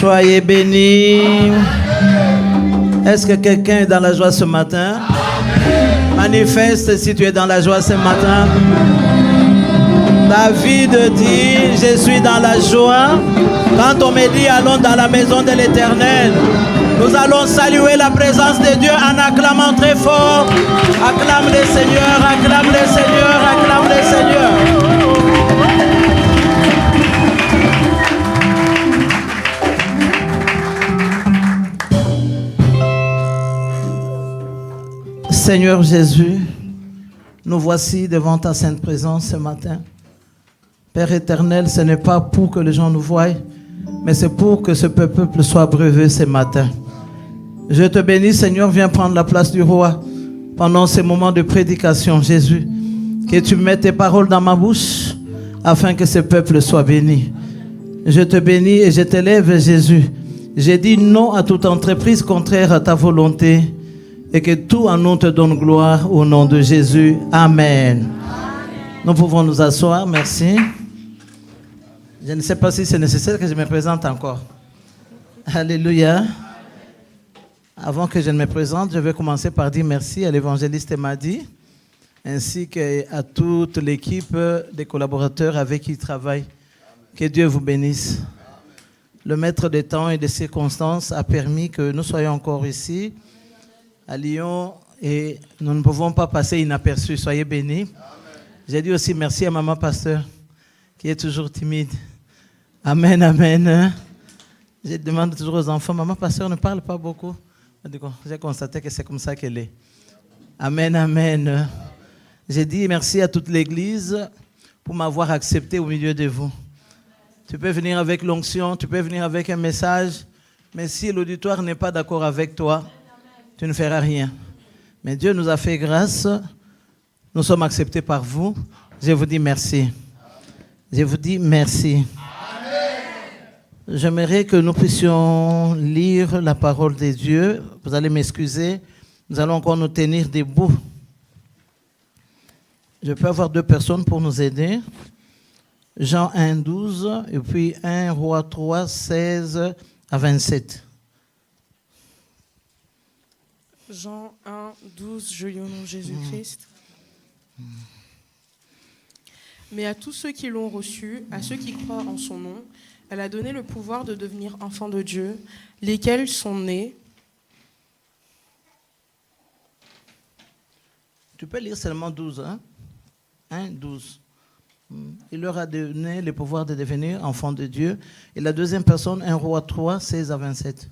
Soyez bénis. Est-ce que quelqu'un est dans la joie ce matin? Manifeste si tu es dans la joie ce matin. David dit, je suis dans la joie. Quand on me dit, allons dans la maison de l'Éternel, nous allons saluer la présence de Dieu en acclamant très fort. Acclame le Seigneur, acclame le Seigneur, acclame le Seigneur. Seigneur Jésus, nous voici devant ta sainte présence ce matin. Père éternel, ce n'est pas pour que les gens nous voient, mais c'est pour que ce peuple soit abreuvé ce matin. Je te bénis, Seigneur, viens prendre la place du roi pendant ces moments de prédication, Jésus. Que tu mettes tes paroles dans ma bouche afin que ce peuple soit béni. Je te bénis et je t'élève, Jésus. J'ai dit non à toute entreprise contraire à ta volonté. Et que tout en nous te donne gloire au nom de Jésus. Amen. Nous pouvons nous asseoir. Merci. Je ne sais pas si c'est nécessaire que je me présente encore. Alléluia. Avant que je ne me présente, je vais commencer par dire merci à l'évangéliste Madi, ainsi qu'à toute l'équipe des collaborateurs avec qui il travaille. Que Dieu vous bénisse. Le maître des temps et des circonstances a permis que nous soyons encore ici à Lyon et nous ne pouvons pas passer inaperçus. Soyez bénis. J'ai dit aussi merci à maman pasteur qui est toujours timide. Amen, amen. Je demande toujours aux enfants, maman pasteur ne parle pas beaucoup. J'ai constaté que c'est comme ça qu'elle est. Amen, amen. J'ai dit merci à toute l'église pour m'avoir accepté au milieu de vous. Tu peux venir avec l'onction, tu peux venir avec un message, mais si l'auditoire n'est pas d'accord avec toi, tu ne feras rien. Mais Dieu nous a fait grâce. Nous sommes acceptés par vous. Je vous dis merci. Je vous dis merci. J'aimerais que nous puissions lire la parole de Dieu. Vous allez m'excuser. Nous allons encore nous tenir debout. Je peux avoir 2 personnes pour nous aider. Jean 1, 12 et puis 1 Roi 3, 16 à 27. Jean 1, 12, je lis au nom de Jésus-Christ. Mais à tous ceux qui l'ont reçu, à ceux qui croient en son nom, elle a donné le pouvoir de devenir enfants de Dieu, lesquels sont nés. Tu peux lire seulement 12, hein? 1, 12. Il leur a donné le pouvoir de devenir enfants de Dieu. Et la deuxième personne, 1 Roi 3, 16 à 27.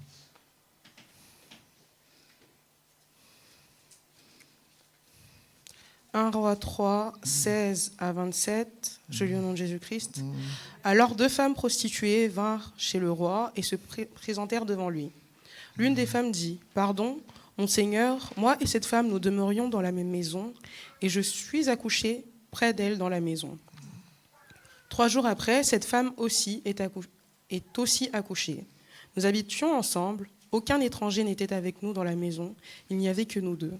1 Roi 3, 16 à 27, je lis au nom de Jésus-Christ. Alors 2 femmes prostituées vinrent chez le roi et se présentèrent devant lui. L'une des femmes dit, « Pardon, mon Seigneur, moi et cette femme, nous demeurions dans la même maison, et je suis accouchée près d'elle dans la maison. 3 jours après, cette femme aussi est aussi accouchée. Nous habitions ensemble, aucun étranger n'était avec nous dans la maison, il n'y avait que nous 2.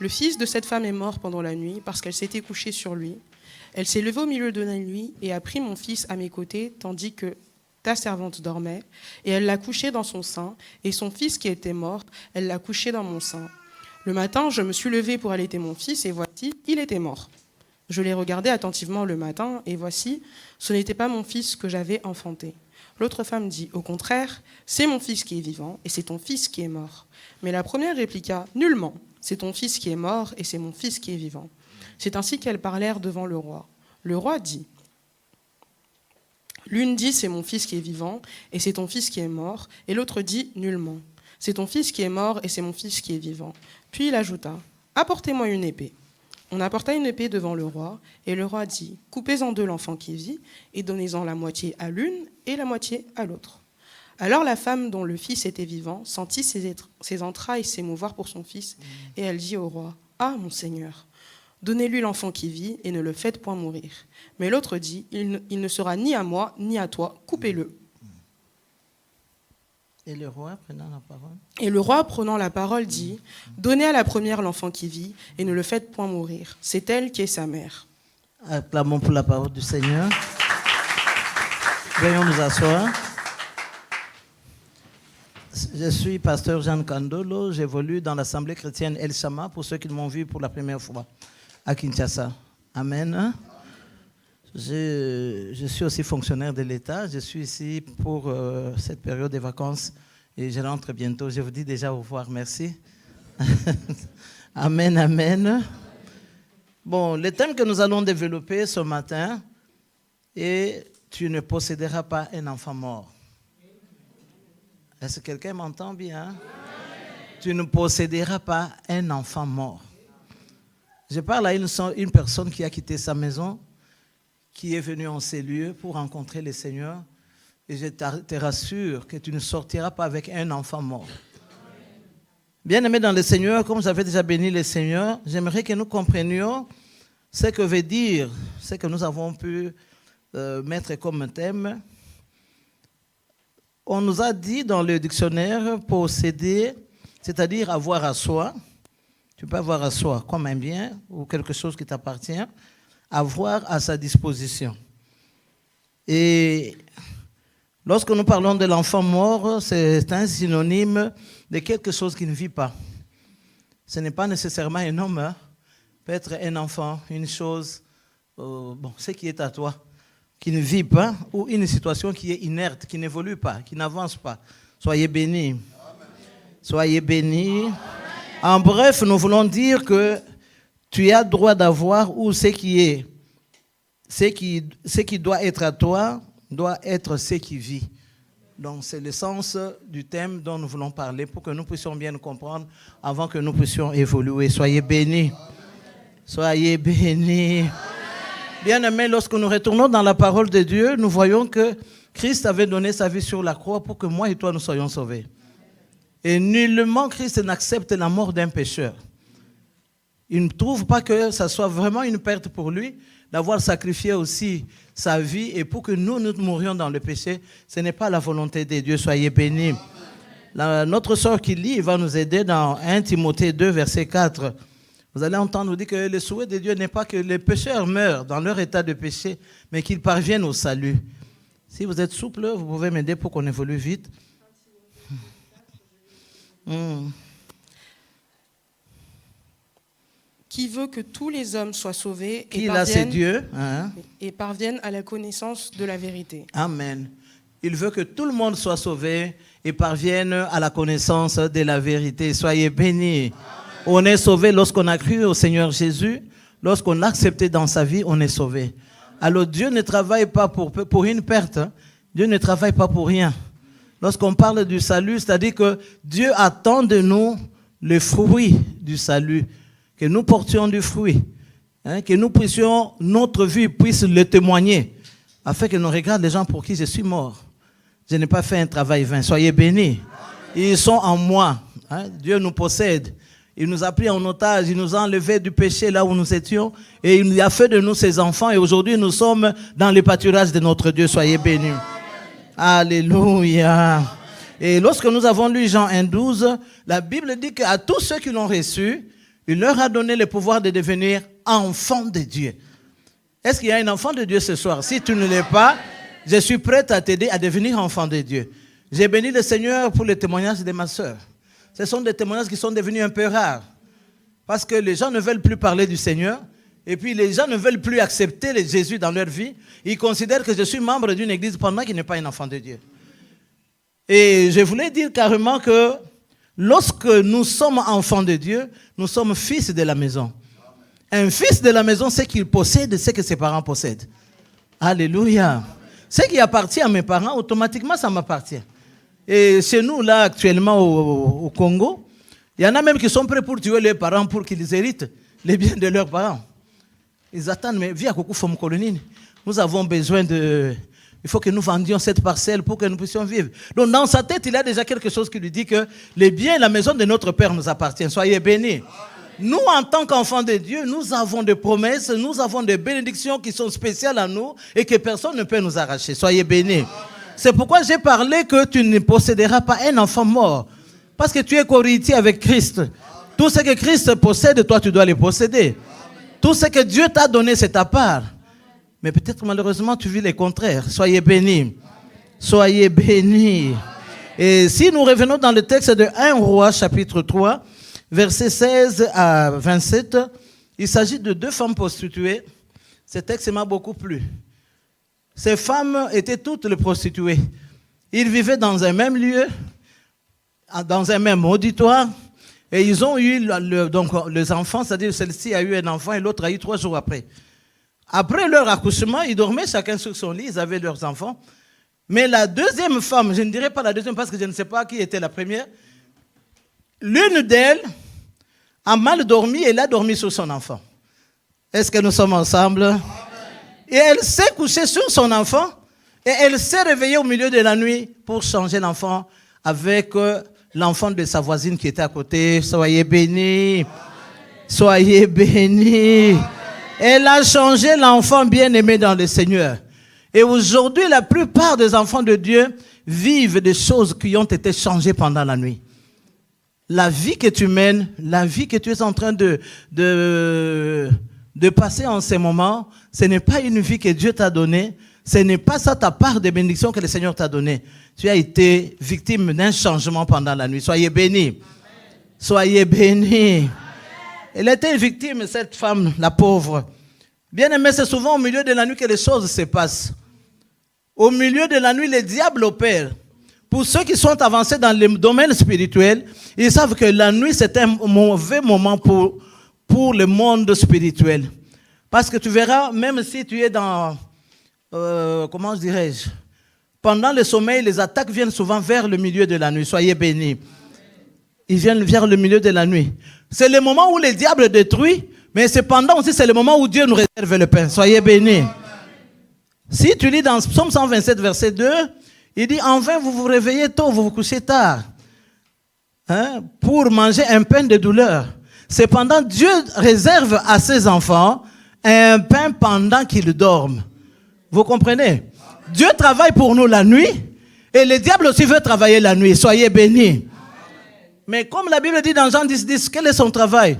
Le fils de cette femme est mort pendant la nuit parce qu'elle s'était couchée sur lui. Elle s'est levée au milieu de la nuit et a pris mon fils à mes côtés tandis que ta servante dormait, et elle l'a couché dans son sein, et son fils qui était mort, elle l'a couché dans mon sein. Le matin, je me suis levée pour allaiter mon fils, et voici, il était mort. Je l'ai regardé attentivement le matin, et voici, ce n'était pas mon fils que j'avais enfanté. L'autre femme dit, au contraire, c'est mon fils qui est vivant, et c'est ton fils qui est mort. Mais la première répliqua, nullement. C'est ton fils qui est mort et c'est mon fils qui est vivant. C'est ainsi qu'elles parlèrent devant le roi. Le roi dit, l'une dit, c'est mon fils qui est vivant et c'est ton fils qui est mort. Et l'autre dit, nullement. C'est ton fils qui est mort et c'est mon fils qui est vivant. Puis il ajouta, apportez-moi une épée. On apporta une épée devant le roi et le roi dit, coupez en 2 l'enfant qui vit et donnez-en la moitié à l'une et la moitié à l'autre. Alors la femme dont le fils était vivant sentit ses entrailles s'émouvoir pour son fils, et elle dit au roi, « Ah, mon Seigneur, donnez-lui l'enfant qui vit, et ne le faites point mourir. » Mais l'autre dit, « Il ne sera ni à moi, ni à toi, coupez-le. » Et le roi prenant la parole dit, « Donnez à la première l'enfant qui vit, et ne le faites point mourir. C'est elle qui est sa mère. » Acclamons pour la parole du Seigneur. Veuillons nous asseoir. Je suis pasteur Jean Kandolo. J'évolue dans l'Assemblée chrétienne El Shama, pour ceux qui m'ont vu pour la première fois à Kinshasa. Amen. Je suis aussi fonctionnaire de l'État. Je suis ici pour cette période de vacances et je rentre bientôt. Je vous dis déjà au revoir. Merci. Amen, amen. Bon, le thème que nous allons développer ce matin est « Tu ne posséderas pas un enfant mort ». Est-ce que quelqu'un m'entend bien? Tu ne posséderas pas un enfant mort. Je parle à une personne qui a quitté sa maison, qui est venue en ces lieux pour rencontrer le Seigneur. Et je te rassure que tu ne sortiras pas avec un enfant mort. Bien-aimés dans le Seigneur, comme j'avais déjà béni le Seigneur, j'aimerais que nous comprenions ce que veut dire, ce que nous avons pu mettre comme thème. On nous a dit dans le dictionnaire, posséder, c'est-à-dire avoir à soi. Tu peux avoir à soi comme un bien ou quelque chose qui t'appartient, avoir à sa disposition. Et lorsque nous parlons de l'enfant mort, c'est un synonyme de quelque chose qui ne vit pas. Ce n'est pas nécessairement un homme, hein. Peut être un enfant, une chose, ce qui est à toi, qui ne vit pas, ou une situation qui est inerte, qui n'évolue pas, qui n'avance pas. Soyez bénis. Amen. Soyez bénis. Amen. En bref, nous voulons dire que tu as droit d'avoir, ou ce qui doit être à toi, doit être ce qui vit. Donc c'est le sens du thème dont nous voulons parler pour que nous puissions bien nous comprendre avant que nous puissions évoluer. Soyez bénis. Amen. Soyez bénis. Bien-aimés, lorsque nous retournons dans la parole de Dieu, nous voyons que Christ avait donné sa vie sur la croix pour que moi et toi nous soyons sauvés. Et nullement Christ n'accepte la mort d'un pécheur. Il ne trouve pas que ça soit vraiment une perte pour lui d'avoir sacrifié aussi sa vie et pour que nous mourions dans le péché. Ce n'est pas la volonté de Dieu. Soyez bénis. Notre sœur qui lit va nous aider dans 1 Timothée 2, verset 4. Vous allez entendre dire que le souhait de Dieu n'est pas que les pécheurs meurent dans leur état de péché, mais qu'ils parviennent au salut. Si vous êtes souple, vous pouvez m'aider pour qu'on évolue vite. Qui veut que tous les hommes soient sauvés et parviennent à la connaissance de la vérité. Amen. Il veut que tout le monde soit sauvé et parvienne à la connaissance de la vérité. Soyez bénis. Amen. On est sauvé lorsqu'on a cru au Seigneur Jésus. Lorsqu'on l'a accepté dans sa vie, on est sauvé. Alors Dieu ne travaille pas pour une perte. Dieu ne travaille pas pour rien. Lorsqu'on parle du salut, c'est-à-dire que Dieu attend de nous le fruit du salut. Que nous portions du fruit. Que nous puissions, notre vie puisse le témoigner. Afin que nous regardions les gens pour qui je suis mort. Je n'ai pas fait un travail vain. Soyez bénis. Ils sont en moi. Dieu nous possède. Il nous a pris en otage, il nous a enlevés du péché là où nous étions et il a fait de nous ses enfants et aujourd'hui nous sommes dans le pâturage de notre Dieu. Soyez bénis. Alléluia. Et lorsque nous avons lu Jean 1,12, la Bible dit qu'à tous ceux qui l'ont reçu, il leur a donné le pouvoir de devenir enfants de Dieu. Est-ce qu'il y a un enfant de Dieu ce soir? Si tu ne l'es pas, je suis prête à t'aider à devenir enfant de Dieu. J'ai béni le Seigneur pour le témoignage de ma sœur. Ce sont des témoignages qui sont devenus un peu rares. Parce que les gens ne veulent plus parler du Seigneur. Et puis les gens ne veulent plus accepter Jésus dans leur vie. Ils considèrent que je suis membre d'une église pendant qu'il n'est pas un enfant de Dieu. Et je voulais dire carrément que lorsque nous sommes enfants de Dieu, nous sommes fils de la maison. Un fils de la maison, c'est qu'il possède ce que ses parents possèdent. Alléluia. Ce qui appartient à mes parents, automatiquement, ça m'appartient. Et chez nous, là, actuellement, au Congo, il y en a même qui sont prêts pour tuer les parents pour qu'ils héritent les biens de leurs parents. Ils attendent, mais viens, nous avons besoin de... Il faut que nous vendions cette parcelle pour que nous puissions vivre. Donc, dans sa tête, il a déjà quelque chose qui lui dit que les biens et la maison de notre Père nous appartiennent. Soyez bénis. Nous, en tant qu'enfants de Dieu, nous avons des promesses, nous avons des bénédictions qui sont spéciales à nous et que personne ne peut nous arracher. Soyez bénis. C'est pourquoi j'ai parlé que tu ne posséderas pas un enfant mort. Parce que tu es co-héritier avec Christ. Tout ce que Christ possède, toi, tu dois le posséder. Tout ce que Dieu t'a donné, c'est ta part. Mais peut-être malheureusement, tu vis le contraire. Soyez bénis. Soyez bénis. Et si nous revenons dans le texte de 1 Roi, chapitre 3, versets 16 à 27, il s'agit de 2 femmes prostituées. Ce texte m'a beaucoup plu. Ces femmes étaient toutes les prostituées. Ils vivaient dans un même lieu, dans un même auditoire, et ils ont eu donc les enfants, c'est-à-dire celle-ci a eu un enfant et l'autre a eu 3 jours après. Après leur accouchement, ils dormaient chacun sur son lit, ils avaient leurs enfants. Mais la deuxième femme, je ne dirais pas la deuxième parce que je ne sais pas qui était la première, l'une d'elles a mal dormi et elle a dormi sur son enfant. Est-ce que nous sommes ensemble? Amen. Et elle s'est couchée sur son enfant et elle s'est réveillée au milieu de la nuit pour changer l'enfant avec l'enfant de sa voisine qui était à côté. Soyez bénis. Amen. Soyez bénis. Amen. Elle a changé l'enfant bien-aimé dans le Seigneur. Et aujourd'hui, la plupart des enfants de Dieu vivent des choses qui ont été changées pendant la nuit. La vie que tu mènes, la vie que tu es en train de passer en ces moments, ce n'est pas une vie que Dieu t'a donnée, ce n'est pas ça ta part de bénédiction que le Seigneur t'a donnée. Tu as été victime d'un changement pendant la nuit. Soyez bénis. Amen. Soyez bénis. Amen. Elle était victime, cette femme, la pauvre. Bien aimé, c'est souvent au milieu de la nuit que les choses se passent. Au milieu de la nuit, le diable opère. Pour ceux qui sont avancés dans le domaine spirituel, ils savent que la nuit, c'est un mauvais moment pour le monde spirituel. Parce que tu verras, même si tu es dans, comment dirais-je, pendant le sommeil, les attaques viennent souvent vers le milieu de la nuit. Soyez bénis. Ils viennent vers le milieu de la nuit. C'est le moment où le diable détruit, mais cependant aussi c'est le moment où Dieu nous réserve le pain. Soyez bénis. Si tu lis dans Psaume 127, verset 2, il dit, en vain vous vous réveillez tôt, vous vous couchez tard, pour manger un pain de douleur. Cependant, Dieu réserve à ses enfants un pain pendant qu'ils dorment. Vous comprenez? Dieu travaille pour nous la nuit, et le diable aussi veut travailler la nuit. Soyez bénis. Mais comme la Bible dit dans Jean 10, quel est son travail?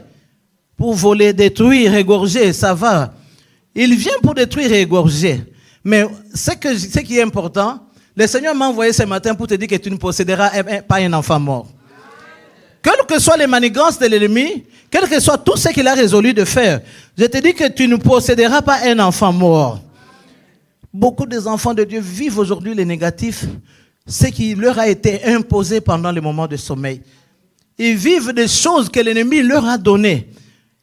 Pour voler, détruire, égorger, ça va. Il vient pour détruire et égorger. Mais ce qui est important, le Seigneur m'a envoyé ce matin pour te dire que tu ne posséderas pas un enfant mort. Quelles que soient les manigances de l'ennemi, quel que soit tout ce qu'il a résolu de faire, je te dis que tu ne posséderas pas un enfant mort. Beaucoup des enfants de Dieu vivent aujourd'hui les négatifs, ce qui leur a été imposé pendant les moments de sommeil. Ils vivent des choses que l'ennemi leur a données.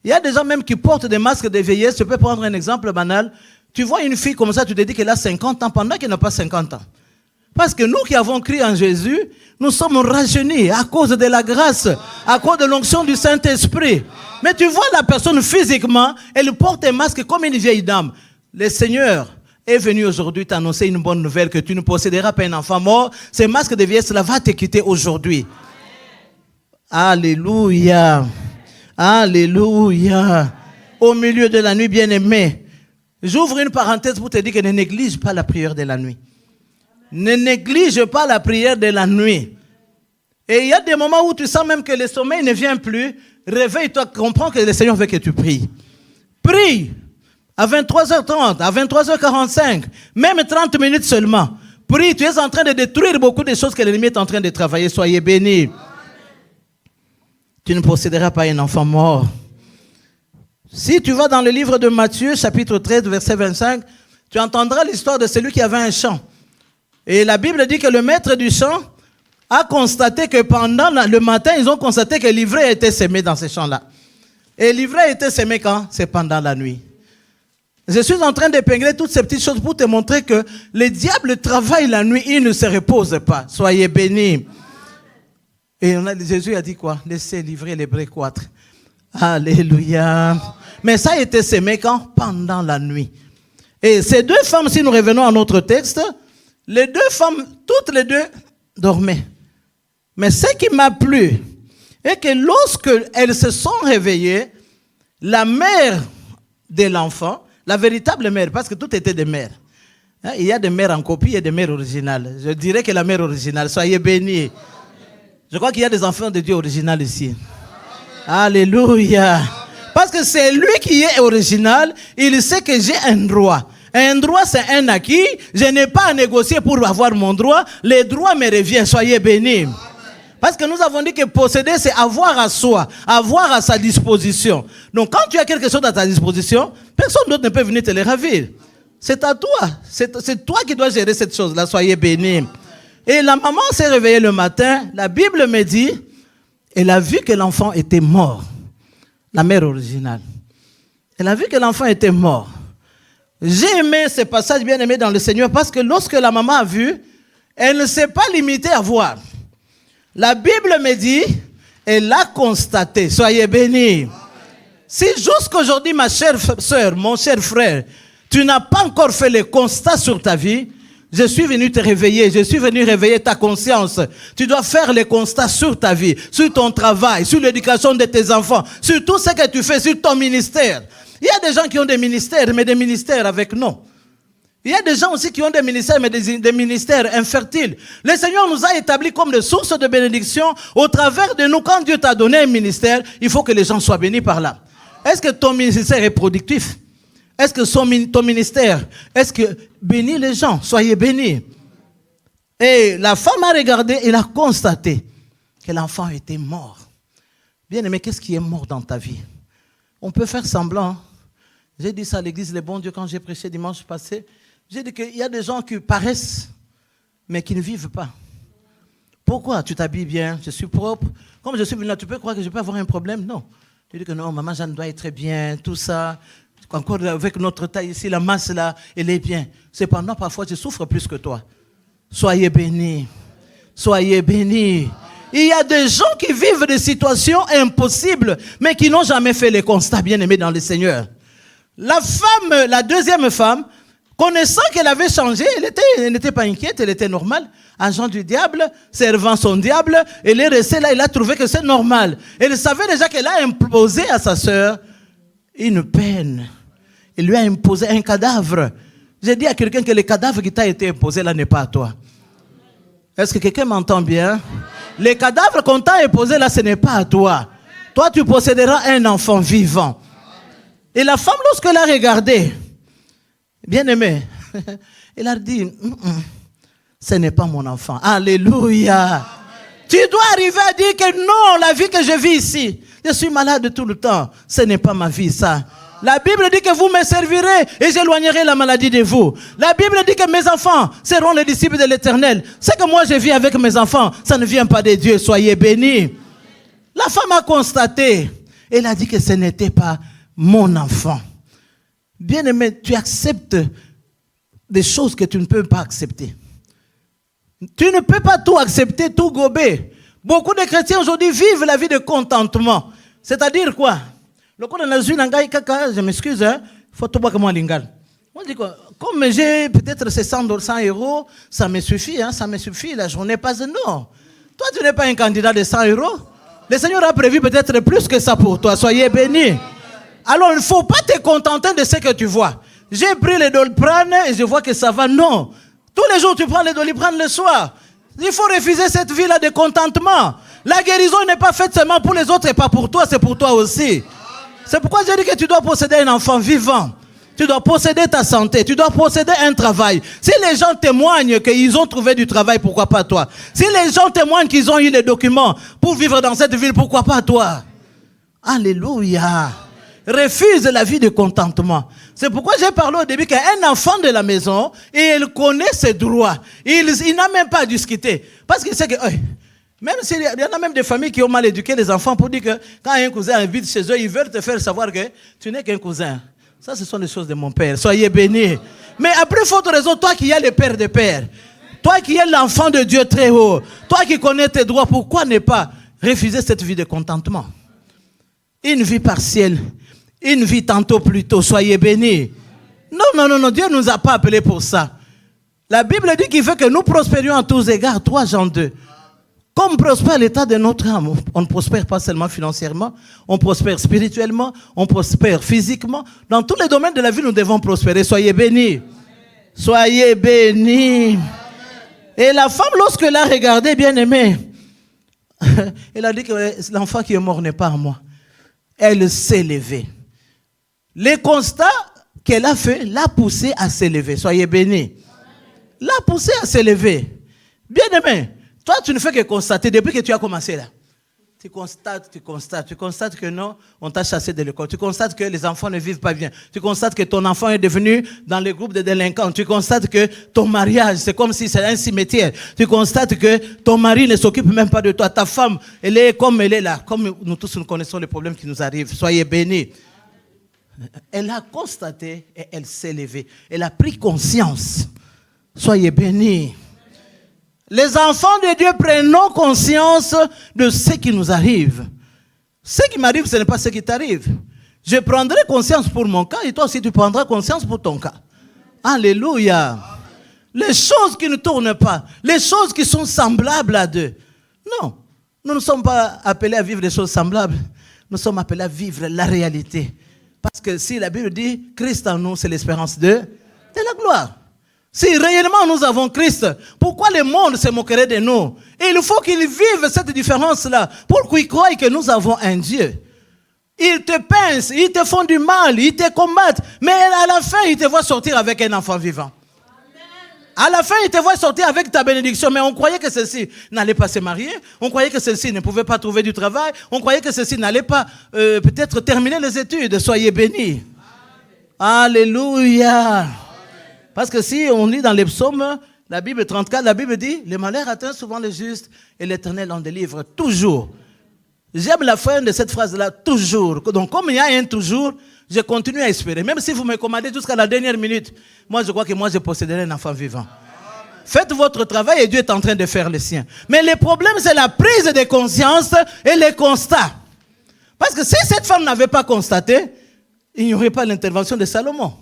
Il y a des gens même qui portent des masques de vieillesse. Je peux prendre un exemple banal. Tu vois une fille comme ça, tu te dis qu'elle a 50 ans pendant qu'elle n'a pas 50 ans. Parce que nous qui avons cru en Jésus, nous sommes rajeunis à cause de la grâce, à cause de l'onction du Saint-Esprit. Mais tu vois la personne physiquement, elle porte un masque comme une vieille dame. Le Seigneur est venu aujourd'hui t'annoncer une bonne nouvelle, que tu ne posséderas pas un enfant mort. Ce masque de vieillesse là va te quitter aujourd'hui. Alléluia. Alléluia. Au milieu de la nuit, bien-aimé, j'ouvre une parenthèse pour te dire que ne néglige pas la prière de la nuit. Ne néglige pas la prière de la nuit. Et il y a des moments où tu sens même que le sommeil ne vient plus. Réveille-toi, comprends que le Seigneur veut que tu pries. Prie à 23h30, à 23h45, même 30 minutes seulement. Prie, tu es en train de détruire beaucoup de choses que l'ennemi est en train de travailler. Soyez bénis. Tu ne posséderas pas un enfant mort. Si tu vas dans le livre de Matthieu, chapitre 13, verset 25, tu entendras l'histoire de celui qui avait un champ. Et la Bible dit que le maître du champ a constaté que pendant le matin, ils ont constaté que l'ivraie a été semé dans ce champ-là. Et l'ivraie a été semé quand? C'est pendant la nuit. Je suis en train d'épingler toutes ces petites choses pour te montrer que le diable travaille la nuit, il ne se repose pas. Soyez bénis. Et Jésus a dit quoi? Laissez livrer les brebis croître. Alléluia. Mais ça a été semé quand? Pendant la nuit. Et ces deux femmes, si nous revenons à notre texte, les deux femmes, toutes les deux, dormaient. Mais ce qui m'a plu est que lorsque elles se sont réveillées, la mère de l'enfant, la véritable mère, parce que tout était des mères. Il y a des mères en copie et des mères originales. Je dirais que la mère originale, soyez bénis. Je crois qu'il y a des enfants de Dieu originaux ici. Alléluia. Parce que c'est lui qui est original, il sait que j'ai un droit. Un droit, c'est un acquis. Je n'ai pas à négocier pour avoir mon droit. Le droit me revient. Soyez bénis. Parce que nous avons dit que posséder, c'est avoir à soi, avoir à sa disposition. Donc, quand tu as quelque chose à ta disposition, personne d'autre ne peut venir te le ravir. C'est à toi. C'est toi qui dois gérer cette chose-là. Soyez bénis. Et la maman s'est réveillée le matin. La Bible me dit, elle a vu que l'enfant était mort. La mère originale. Elle a vu que l'enfant était mort. J'ai aimé ce passage bien aimé dans le Seigneur parce que lorsque la maman a vu, elle ne s'est pas limitée à voir. La Bible me dit, elle a constaté. Soyez bénis. Si jusqu'aujourd'hui, ma chère sœur, mon cher frère, tu n'as pas encore fait le constat sur ta vie, je suis venu te réveiller, je suis venu réveiller ta conscience. Tu dois faire les constats sur ta vie, sur ton travail, sur l'éducation de tes enfants, sur tout ce que tu fais, sur ton ministère. Il y a des gens qui ont des ministères, mais des ministères avec non. Il y a des gens aussi qui ont des ministères, mais des ministères infertiles. Le Seigneur nous a établis comme des sources de bénédiction au travers de nous. Quand Dieu t'a donné un ministère, il faut que les gens soient bénis par là. Est-ce que ton ministère est productif? Est-ce que ton ministère, est-ce que bénit les gens? Soyez bénis. Et la femme a regardé, elle a constaté que l'enfant était mort. Bien aimé, qu'est-ce qui est mort dans ta vie? On peut faire semblant. J'ai dit ça à l'église, le bon Dieu, quand j'ai prêché dimanche passé. J'ai dit qu'il y a des gens qui paraissent, mais qui ne vivent pas. Pourquoi? Tu t'habilles bien, je suis propre. Comme je suis venu là, tu peux croire que je peux avoir un problème? Non. Je dis que non, maman Jeanne doit être bien, tout ça. Encore avec notre taille ici, la masse là, elle est bien. Cependant, parfois, je souffre plus que toi. Soyez bénis. Soyez bénis. Il y a des gens qui vivent des situations impossibles, mais qui n'ont jamais fait les constats bien-aimés dans le Seigneur. La femme, la deuxième femme, connaissant qu'elle avait changé, elle n'était pas inquiète, elle était normale. Agent du diable, servant son diable, elle est restée là, elle a trouvé que c'est normal. Elle savait déjà qu'elle a imposé à sa sœur une peine. Il lui a imposé un cadavre. J'ai dit à quelqu'un que le cadavre qui t'a été imposé là n'est pas à toi. Est-ce que quelqu'un m'entend bien? Le cadavre qu'on t'a imposé là, ce n'est pas à toi. Toi, tu posséderas un enfant vivant. Et la femme, lorsqu'elle a regardé, bien aimé, elle a dit, ce n'est pas mon enfant. Alléluia. Tu dois arriver à dire que non, la vie que je vis ici, je suis malade tout le temps. Ce n'est pas ma vie, ça. La Bible dit que vous me servirez et j'éloignerai la maladie de vous. La Bible dit que mes enfants seront les disciples de l'Éternel. Ce que moi je vis avec mes enfants, ça ne vient pas de Dieu. Soyez bénis. La femme a constaté. Elle a dit que ce n'était pas mon enfant. Bien-aimé, tu acceptes des choses que tu ne peux pas accepter. Tu ne peux pas tout accepter, tout gober. Beaucoup de chrétiens aujourd'hui vivent la vie de contentement. C'est-à-dire quoi? Je m'excuse, il faut tout voir moi lingal. On dit quoi? Comme j'ai peut-être ces 100 euros, ça me suffit, hein, ça me suffit, la journée passe. Non. Toi, tu n'es pas un candidat de 100 euros. Le Seigneur a prévu peut-être plus que ça pour toi. Soyez bénis. Alors, il ne faut pas te contenter de ce que tu vois. J'ai pris le Doliprane et je vois que ça va. Non. Tous les jours, tu prends le Doliprane le soir. Il faut refuser cette vie-là de contentement. La guérison n'est pas faite seulement pour les autres et pas pour toi, c'est pour toi aussi. C'est pourquoi j'ai dit que tu dois posséder un enfant vivant. Tu dois posséder ta santé. Tu dois posséder un travail. Si les gens témoignent qu'ils ont trouvé du travail, pourquoi pas toi? Si les gens témoignent qu'ils ont eu les documents pour vivre dans cette ville, pourquoi pas toi? Alléluia. Refuse la vie de contentement. C'est pourquoi j'ai parlé au début qu'un enfant de la maison, et il connaît ses droits. Il n'a même pas à discuter. Parce qu'il sait que... Même s'il y en a même des familles qui ont mal éduqué les enfants pour dire que quand un cousin invite chez eux, ils veulent te faire savoir que tu n'es qu'un cousin. Ça, ce sont les choses de mon père. Soyez bénis. Mais après, faute raison, toi qui es le père des pères, toi qui es l'enfant de Dieu très haut, toi qui connais tes droits, pourquoi ne pas refuser cette vie de contentement? Une vie partielle, une vie tantôt plus tôt. Soyez bénis. Non, Dieu ne nous a pas appelés pour ça. La Bible dit qu'il veut que nous prospérions en tous égards. 3 Jean 2. Comme prospère l'état de notre âme, on ne prospère pas seulement financièrement, on prospère spirituellement, on prospère physiquement. Dans tous les domaines de la vie, nous devons prospérer. Soyez bénis. Soyez bénis. Et la femme, lorsqu'elle a regardé, bien aimé, elle a dit que l'enfant qui est mort n'est pas à moi. Elle s'est levée. Les constats qu'elle a fait l'a poussé à s'élever. Soyez bénis. L'a poussé à s'élever. Bien-aimé, toi, tu ne fais que constater depuis que tu as commencé là. Tu constates que non, on t'a chassé de l'école. Tu constates que les enfants ne vivent pas bien. Tu constates que ton enfant est devenu dans les groupes de délinquants. Tu constates que ton mariage, c'est comme si c'était un cimetière. Tu constates que ton mari ne s'occupe même pas de toi. Ta femme, elle est comme elle est là. Comme nous tous, nous connaissons les problèmes qui nous arrivent. Soyez bénis. Elle a constaté et elle s'est levée. Elle a pris conscience. Soyez bénis. Les enfants de Dieu prenons conscience de ce qui nous arrive. Ce qui m'arrive, ce n'est pas ce qui t'arrive. Je prendrai conscience pour mon cas et toi aussi tu prendras conscience pour ton cas. Alléluia. Les choses qui ne tournent pas, les choses qui sont semblables à Dieu. Non, nous ne sommes pas appelés à vivre des choses semblables. Nous sommes appelés à vivre la réalité. Parce que si la Bible dit Christ en nous, c'est l'espérance de la gloire. Si réellement nous avons Christ, pourquoi le monde se moquerait de nous? Et il faut qu'ils vivent cette différence-là pour qu'ils croient que nous avons un Dieu. Ils te pincent, ils te font du mal, ils te combattent, mais à la fin, ils te voient sortir avec un enfant vivant. À la fin, ils te voient sortir avec ta bénédiction, mais on croyait que celle-ci n'allait pas se marier, on croyait que celle-ci ne pouvait pas trouver du travail, on croyait que celle-ci n'allait pas peut-être terminer les études. Soyez bénis. Alléluia. Parce que si on lit dans les psaumes, la Bible 34, la Bible dit, le malheur atteint souvent les justes et l'Éternel en délivre toujours. J'aime la fin de cette phrase-là, toujours. Donc comme il y a un toujours, je continue à espérer. Même si vous me commandez jusqu'à la dernière minute, moi je crois que moi je posséderai un enfant vivant. Faites votre travail et Dieu est en train de faire le sien. Mais le problème c'est la prise de conscience et les constats. Parce que si cette femme n'avait pas constaté, il n'y aurait pas l'intervention de Salomon.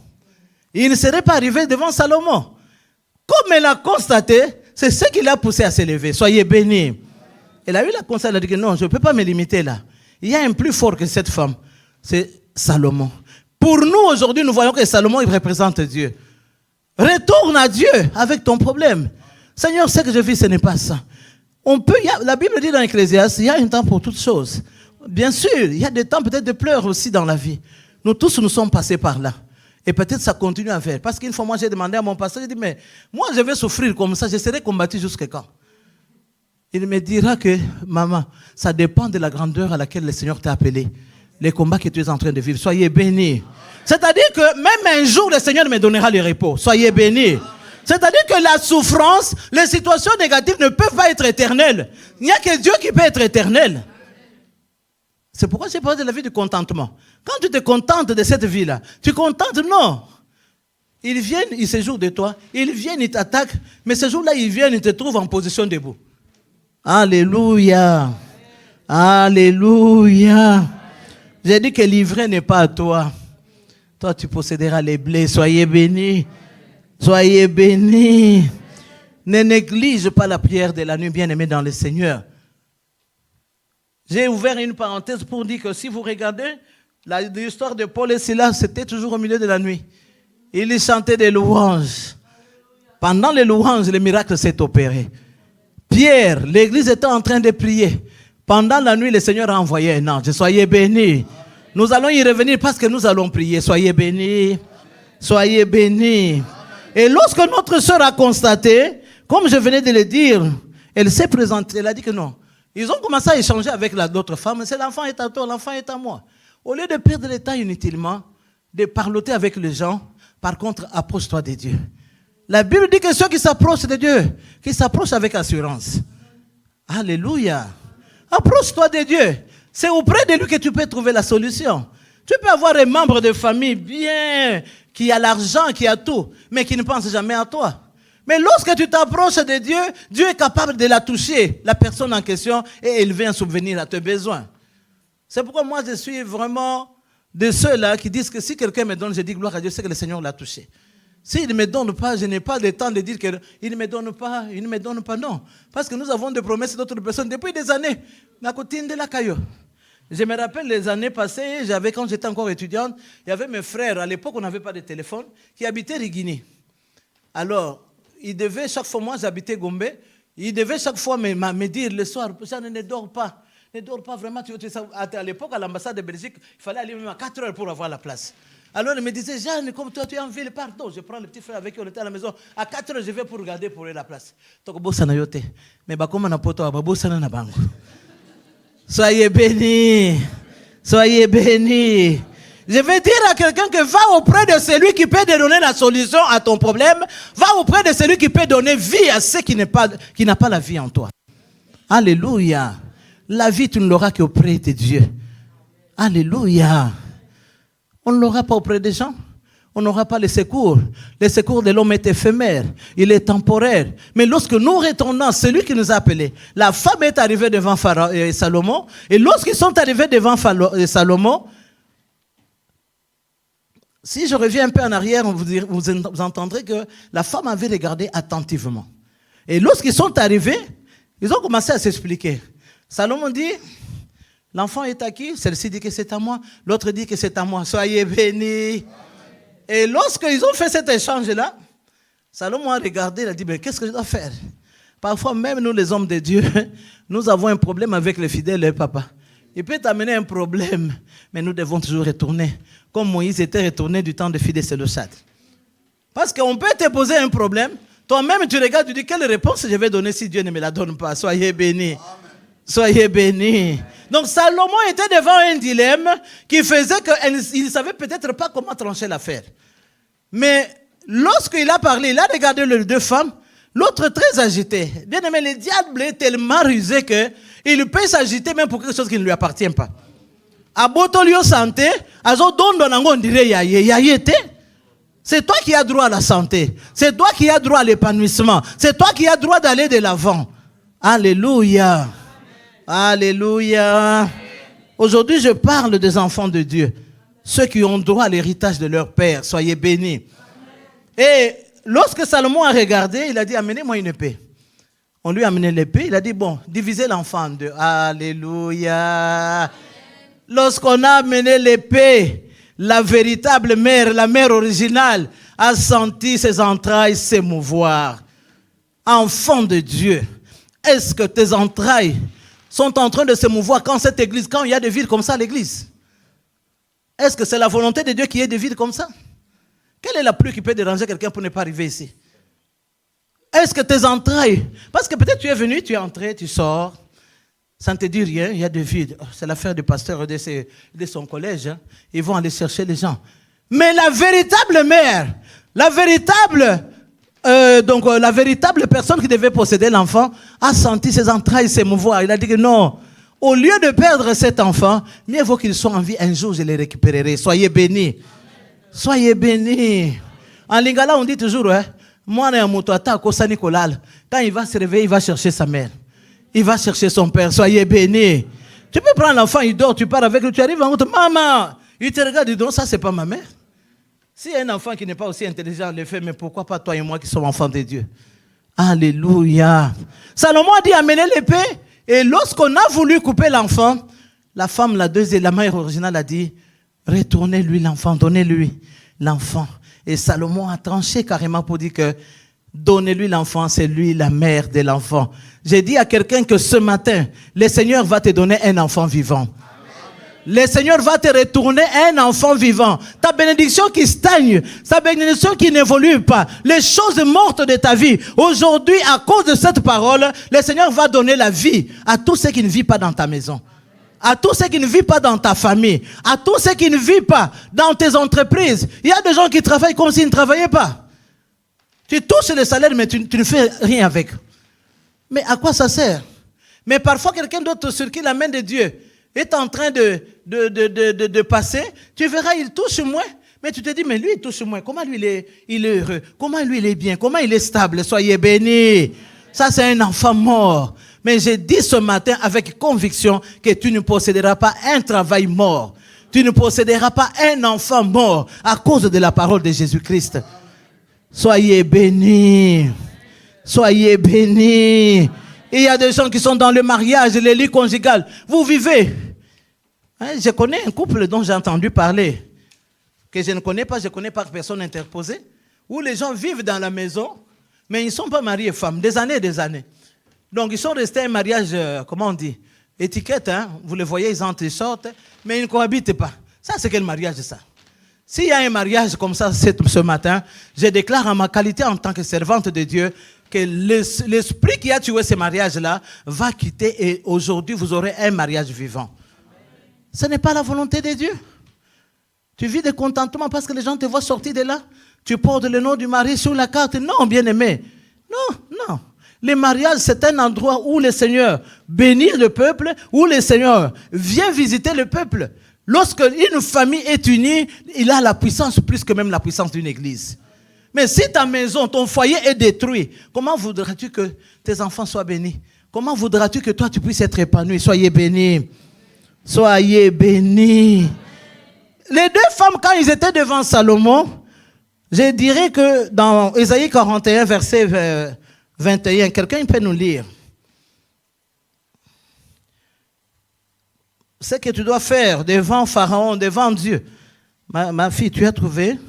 Il ne serait pas arrivé devant Salomon. Comme elle a constaté, c'est ce qui l'a poussé à s'élever. Soyez bénis. Elle a eu la conscience, elle a dit que non, je ne peux pas me limiter là. Il y a un plus fort que cette femme, c'est Salomon. Pour nous aujourd'hui, nous voyons que Salomon, il représente Dieu. Retourne à Dieu avec ton problème. Seigneur, ce que je vis, ce n'est pas ça. La Bible dit dans Ecclésiaste, il y a un temps pour toutes choses. Bien sûr, il y a des temps peut-être de pleurs aussi dans la vie. Nous tous, nous sommes passés par là. Et peut-être ça continue à faire. Parce qu'une fois, moi, j'ai demandé à mon pasteur, j'ai dit, mais moi, je vais souffrir comme ça, je serai combattu jusqu'à quand? Il me dira que, maman, ça dépend de la grandeur à laquelle le Seigneur t'a appelé. Les combats que tu es en train de vivre. Soyez bénis. C'est-à-dire que même un jour, le Seigneur me donnera le repos. Soyez bénis. C'est-à-dire que la souffrance, les situations négatives ne peuvent pas être éternelles. Il n'y a que Dieu qui peut être éternel. C'est pourquoi j'ai parlé de la vie du contentement. Quand tu te contentes de cette vie-là, tu contentes, non. Ils viennent, ils se jouent de toi. Ils viennent, ils t'attaquent. Mais ce jour-là, ils viennent, ils te trouvent en position debout. Alléluia. Alléluia. J'ai dit que l'ivraie n'est pas à toi. Toi, tu posséderas les blés. Soyez bénis. Soyez bénis. Ne néglige pas la prière de la nuit, bien-aimé dans le Seigneur. J'ai ouvert une parenthèse pour dire que si vous regardez l'histoire de Paul et Silas, c'était toujours au milieu de la nuit. Ils chantaient des louanges. Pendant les louanges, le miracle s'est opéré. Pierre, l'église était en train de prier. Pendant la nuit, le Seigneur a envoyé un ange. Soyez bénis. Nous allons y revenir parce que nous allons prier. Soyez bénis. Soyez bénis. Et lorsque notre sœur a constaté, comme je venais de le dire, elle s'est présentée, elle a dit que non. Ils ont commencé à échanger avec l'autre femme. C'est l'enfant est à toi, l'enfant est à moi. Au lieu de perdre le temps inutilement, de parloter avec les gens, par contre, approche-toi de Dieu. La Bible dit que ceux qui s'approchent de Dieu, qui s'approchent avec assurance. Alléluia. Approche-toi de Dieu. C'est auprès de lui que tu peux trouver la solution. Tu peux avoir un membre de famille bien, qui a l'argent, qui a tout, mais qui ne pense jamais à toi. Mais lorsque tu t'approches de Dieu, Dieu est capable de la toucher, la personne en question, et il vient subvenir à tes besoins. C'est pourquoi moi je suis vraiment de ceux-là qui disent que si quelqu'un me donne, je dis gloire à Dieu, c'est que le Seigneur l'a touché. S'il ne me donne pas, je n'ai pas le temps de dire qu'il ne me donne pas, il ne me donne pas, non. Parce que nous avons des promesses d'autres personnes depuis des années. Je me rappelle les années passées, quand j'étais encore étudiante, il y avait mes frères, à l'époque on n'avait pas de téléphone, qui habitaient Rigini. Alors, il devait chaque fois, moi j'habitais Gombe, il devait chaque fois me dire le soir, ça ne dors pas. Ne dors pas vraiment. À l'époque, à l'ambassade de Belgique, il fallait aller même à 4 heures pour avoir la place. Alors, il me disait, Jeanne, comme toi, tu es en ville, pardon. Je prends le petit frère avec qui on était à la maison. À 4 heures, je vais pour regarder pour la place. Mais comment on a poto, soyez bénis. Soyez bénis. Je vais dire à quelqu'un que va auprès de celui qui peut te donner la solution à ton problème. Va auprès de celui qui peut donner vie à ceux qui n'a pas la vie en toi. Alléluia. La vie, tu ne l'auras qu'auprès de Dieu. Alléluia. On ne l'aura pas auprès des gens. On n'aura pas les secours. Le secours de l'homme est éphémère. Il est temporaire. Mais lorsque nous retournons, celui qui nous a appelés, la femme est arrivée devant Salomon. Et lorsqu'ils sont arrivés devant Salomon, si je reviens un peu en arrière, vous entendrez que la femme avait regardé attentivement. Et lorsqu'ils sont arrivés, ils ont commencé à s'expliquer. Salomon dit, l'enfant est à qui? Celle-ci dit que c'est à moi. L'autre dit que c'est à moi. Soyez bénis. Et lorsqu'ils ont fait cet échange-là, Salomon a regardé, il a dit, mais qu'est-ce que je dois faire? Parfois, même nous, les hommes de Dieu, nous avons un problème avec les fidèles, papa. Il peut t'amener un problème, mais nous devons toujours retourner. Comme Moïse était retourné du temps de Fidé-Séloshad. Parce qu'on peut te poser un problème, toi-même tu regardes, tu dis, quelle réponse je vais donner si Dieu ne me la donne pas? Soyez bénis. Soyez bénis. Donc Salomon était devant un dilemme qui faisait qu'il ne savait peut-être pas comment trancher l'affaire. Mais lorsqu'il a parlé, il a regardé les deux femmes, l'autre très agité. Bien aimé, le diable est tellement rusé qu'il peut s'agiter même pour quelque chose qui ne lui appartient pas. Abotolio santé, on dirait yayete. C'est toi qui as droit à la santé. C'est toi qui as droit à l'épanouissement. C'est toi qui as droit d'aller de l'avant. Alléluia. Alléluia. Aujourd'hui, je parle des enfants de Dieu. Ceux qui ont droit à l'héritage de leur père. Soyez bénis. Et lorsque Salomon a regardé, il a dit, amenez-moi une épée. On lui a amené l'épée. Il a dit, bon, divisez l'enfant en deux. Alléluia. Lorsqu'on a amené l'épée, la véritable mère, la mère originale, a senti ses entrailles s'émouvoir. Enfant de Dieu, est-ce que tes entrailles sont en train de s'émouvoir quand il y a des villes comme ça à l'église? Est-ce que c'est la volonté de Dieu qu'il y ait des villes comme ça? Quelle est la pluie qui peut déranger quelqu'un pour ne pas arriver ici? Est-ce que tes entrailles, parce que peut-être tu es venu, tu es entré, tu sors, ça ne te dit rien, il y a des vides. C'est l'affaire du pasteur de son collège. Hein. Ils vont aller chercher les gens. Mais la véritable mère, la véritable personne qui devait posséder l'enfant a senti ses entrailles s'émouvoir. Il a dit que non, au lieu de perdre cet enfant, mieux vaut qu'il soit en vie, un jour je les récupérerai. Soyez bénis. Soyez bénis. En lingala, on dit toujours, hein, quand il va se réveiller, il va chercher sa mère. Il va chercher son père. Soyez bénis. Tu peux prendre l'enfant, il dort, tu pars avec lui, tu arrives en route. Maman, il te regarde, il dit non, ça c'est pas ma mère. Si un enfant qui n'est pas aussi intelligent le fait, mais pourquoi pas toi et moi qui sommes enfants de Dieu? Alléluia. Salomon a dit amenez l'épée. Et lorsqu'on a voulu couper l'enfant, la femme, la mère originale a dit retournez-lui l'enfant, donnez-lui l'enfant. Et Salomon a tranché carrément pour dire que donnez-lui l'enfant, c'est lui la mère de l'enfant. J'ai dit à quelqu'un que ce matin, le Seigneur va te donner un enfant vivant. Le Seigneur va te retourner un enfant vivant. Ta bénédiction qui stagne, ta bénédiction qui n'évolue pas, les choses mortes de ta vie. Aujourd'hui, à cause de cette parole, le Seigneur va donner la vie à tous ceux qui ne vivent pas dans ta maison, à tous ceux qui ne vivent pas dans ta famille, à tous ceux qui ne vivent pas dans tes entreprises. Il y a des gens qui travaillent comme s'ils ne travaillaient pas. Tu touches le salaire, mais tu ne fais rien avec. Mais à quoi ça sert? Mais parfois, quelqu'un d'autre sur qui la main de Dieu est en train de passer, tu verras, il touche moins. Mais tu te dis, mais lui, il touche moins. Comment lui, il est heureux? Comment lui, il est bien? Comment il est stable? Soyez bénis. Ça, c'est un enfant mort. Mais j'ai dit ce matin avec conviction que tu ne posséderas pas un travail mort. Tu ne posséderas pas un enfant mort à cause de la parole de Jésus-Christ. Soyez bénis. Soyez bénis. Il y a des gens qui sont dans le mariage, les lits conjugales. Vous vivez. Hein, je connais un couple dont j'ai entendu parler, que je ne connais pas, je connais par personne interposée, où les gens vivent dans la maison, mais ils ne sont pas mariés femmes, des années et des années. Donc ils sont restés un mariage, comment on dit, étiquette, hein, vous les voyez, ils entrent, ils sortent, mais ils ne cohabitent pas. Ça, c'est quel mariage, ça? S'il y a un mariage comme ça ce matin, je déclare en ma qualité en tant que servante de Dieu que l'esprit qui a tué ce mariage-là va quitter et aujourd'hui vous aurez un mariage vivant. Ce n'est pas la volonté de Dieu. Tu vis de contentement parce que les gens te voient sortir de là. Tu portes le nom du mari sur la carte. Non, bien-aimé. Non. Le mariage, c'est un endroit où le Seigneur bénit le peuple, où le Seigneur vient visiter le peuple. Lorsque une famille est unie, il a la puissance plus que même la puissance d'une église. Mais si ta maison, ton foyer est détruit, comment voudras-tu que tes enfants soient bénis? Comment voudras-tu que toi tu puisses être épanoui? Soyez bénis. Soyez bénis. Les deux femmes, quand ils étaient devant Salomon, je dirais que dans Ésaïe 41, verset 21, quelqu'un peut nous lire. Ce que tu dois faire devant Pharaon, devant Dieu. Ma fille, tu as trouvé?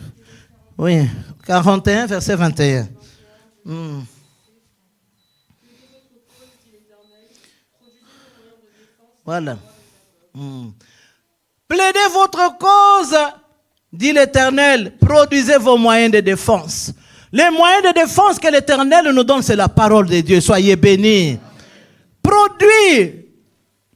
Oui, 41, verset 21. Voilà. Plaidez votre cause, dit l'Éternel, produisez vos moyens de défense. Les moyens de défense que l'Éternel nous donne, c'est la parole de Dieu. Soyez bénis. Produis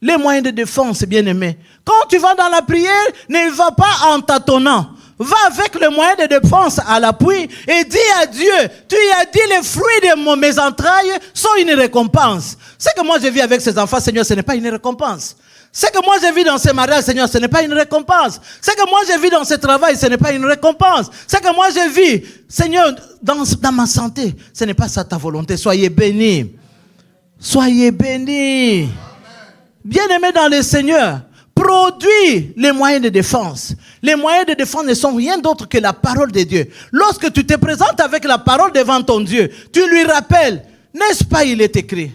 les moyens de défense, bien-aimés. Quand tu vas dans la prière, ne va pas en tâtonnant. Va avec le moyen de défense à l'appui et dis à Dieu, tu as dit les fruits de mes entrailles sont une récompense. Ce que moi je vis avec ces enfants, Seigneur, ce n'est pas une récompense. Ce que moi je vis dans ces mariages, Seigneur, ce n'est pas une récompense. Ce que moi je vis dans ce travail, ce n'est pas une récompense. Ce que moi je vis, Seigneur, dans ma santé, ce n'est pas ça ta volonté. Soyez bénis. Soyez bénis. Bien-aimés dans le Seigneur, produis les moyens de défense. Les moyens de défense ne sont rien d'autre que la parole de Dieu. Lorsque tu te présentes avec la parole devant ton Dieu, tu lui rappelles, n'est-ce pas, il est écrit?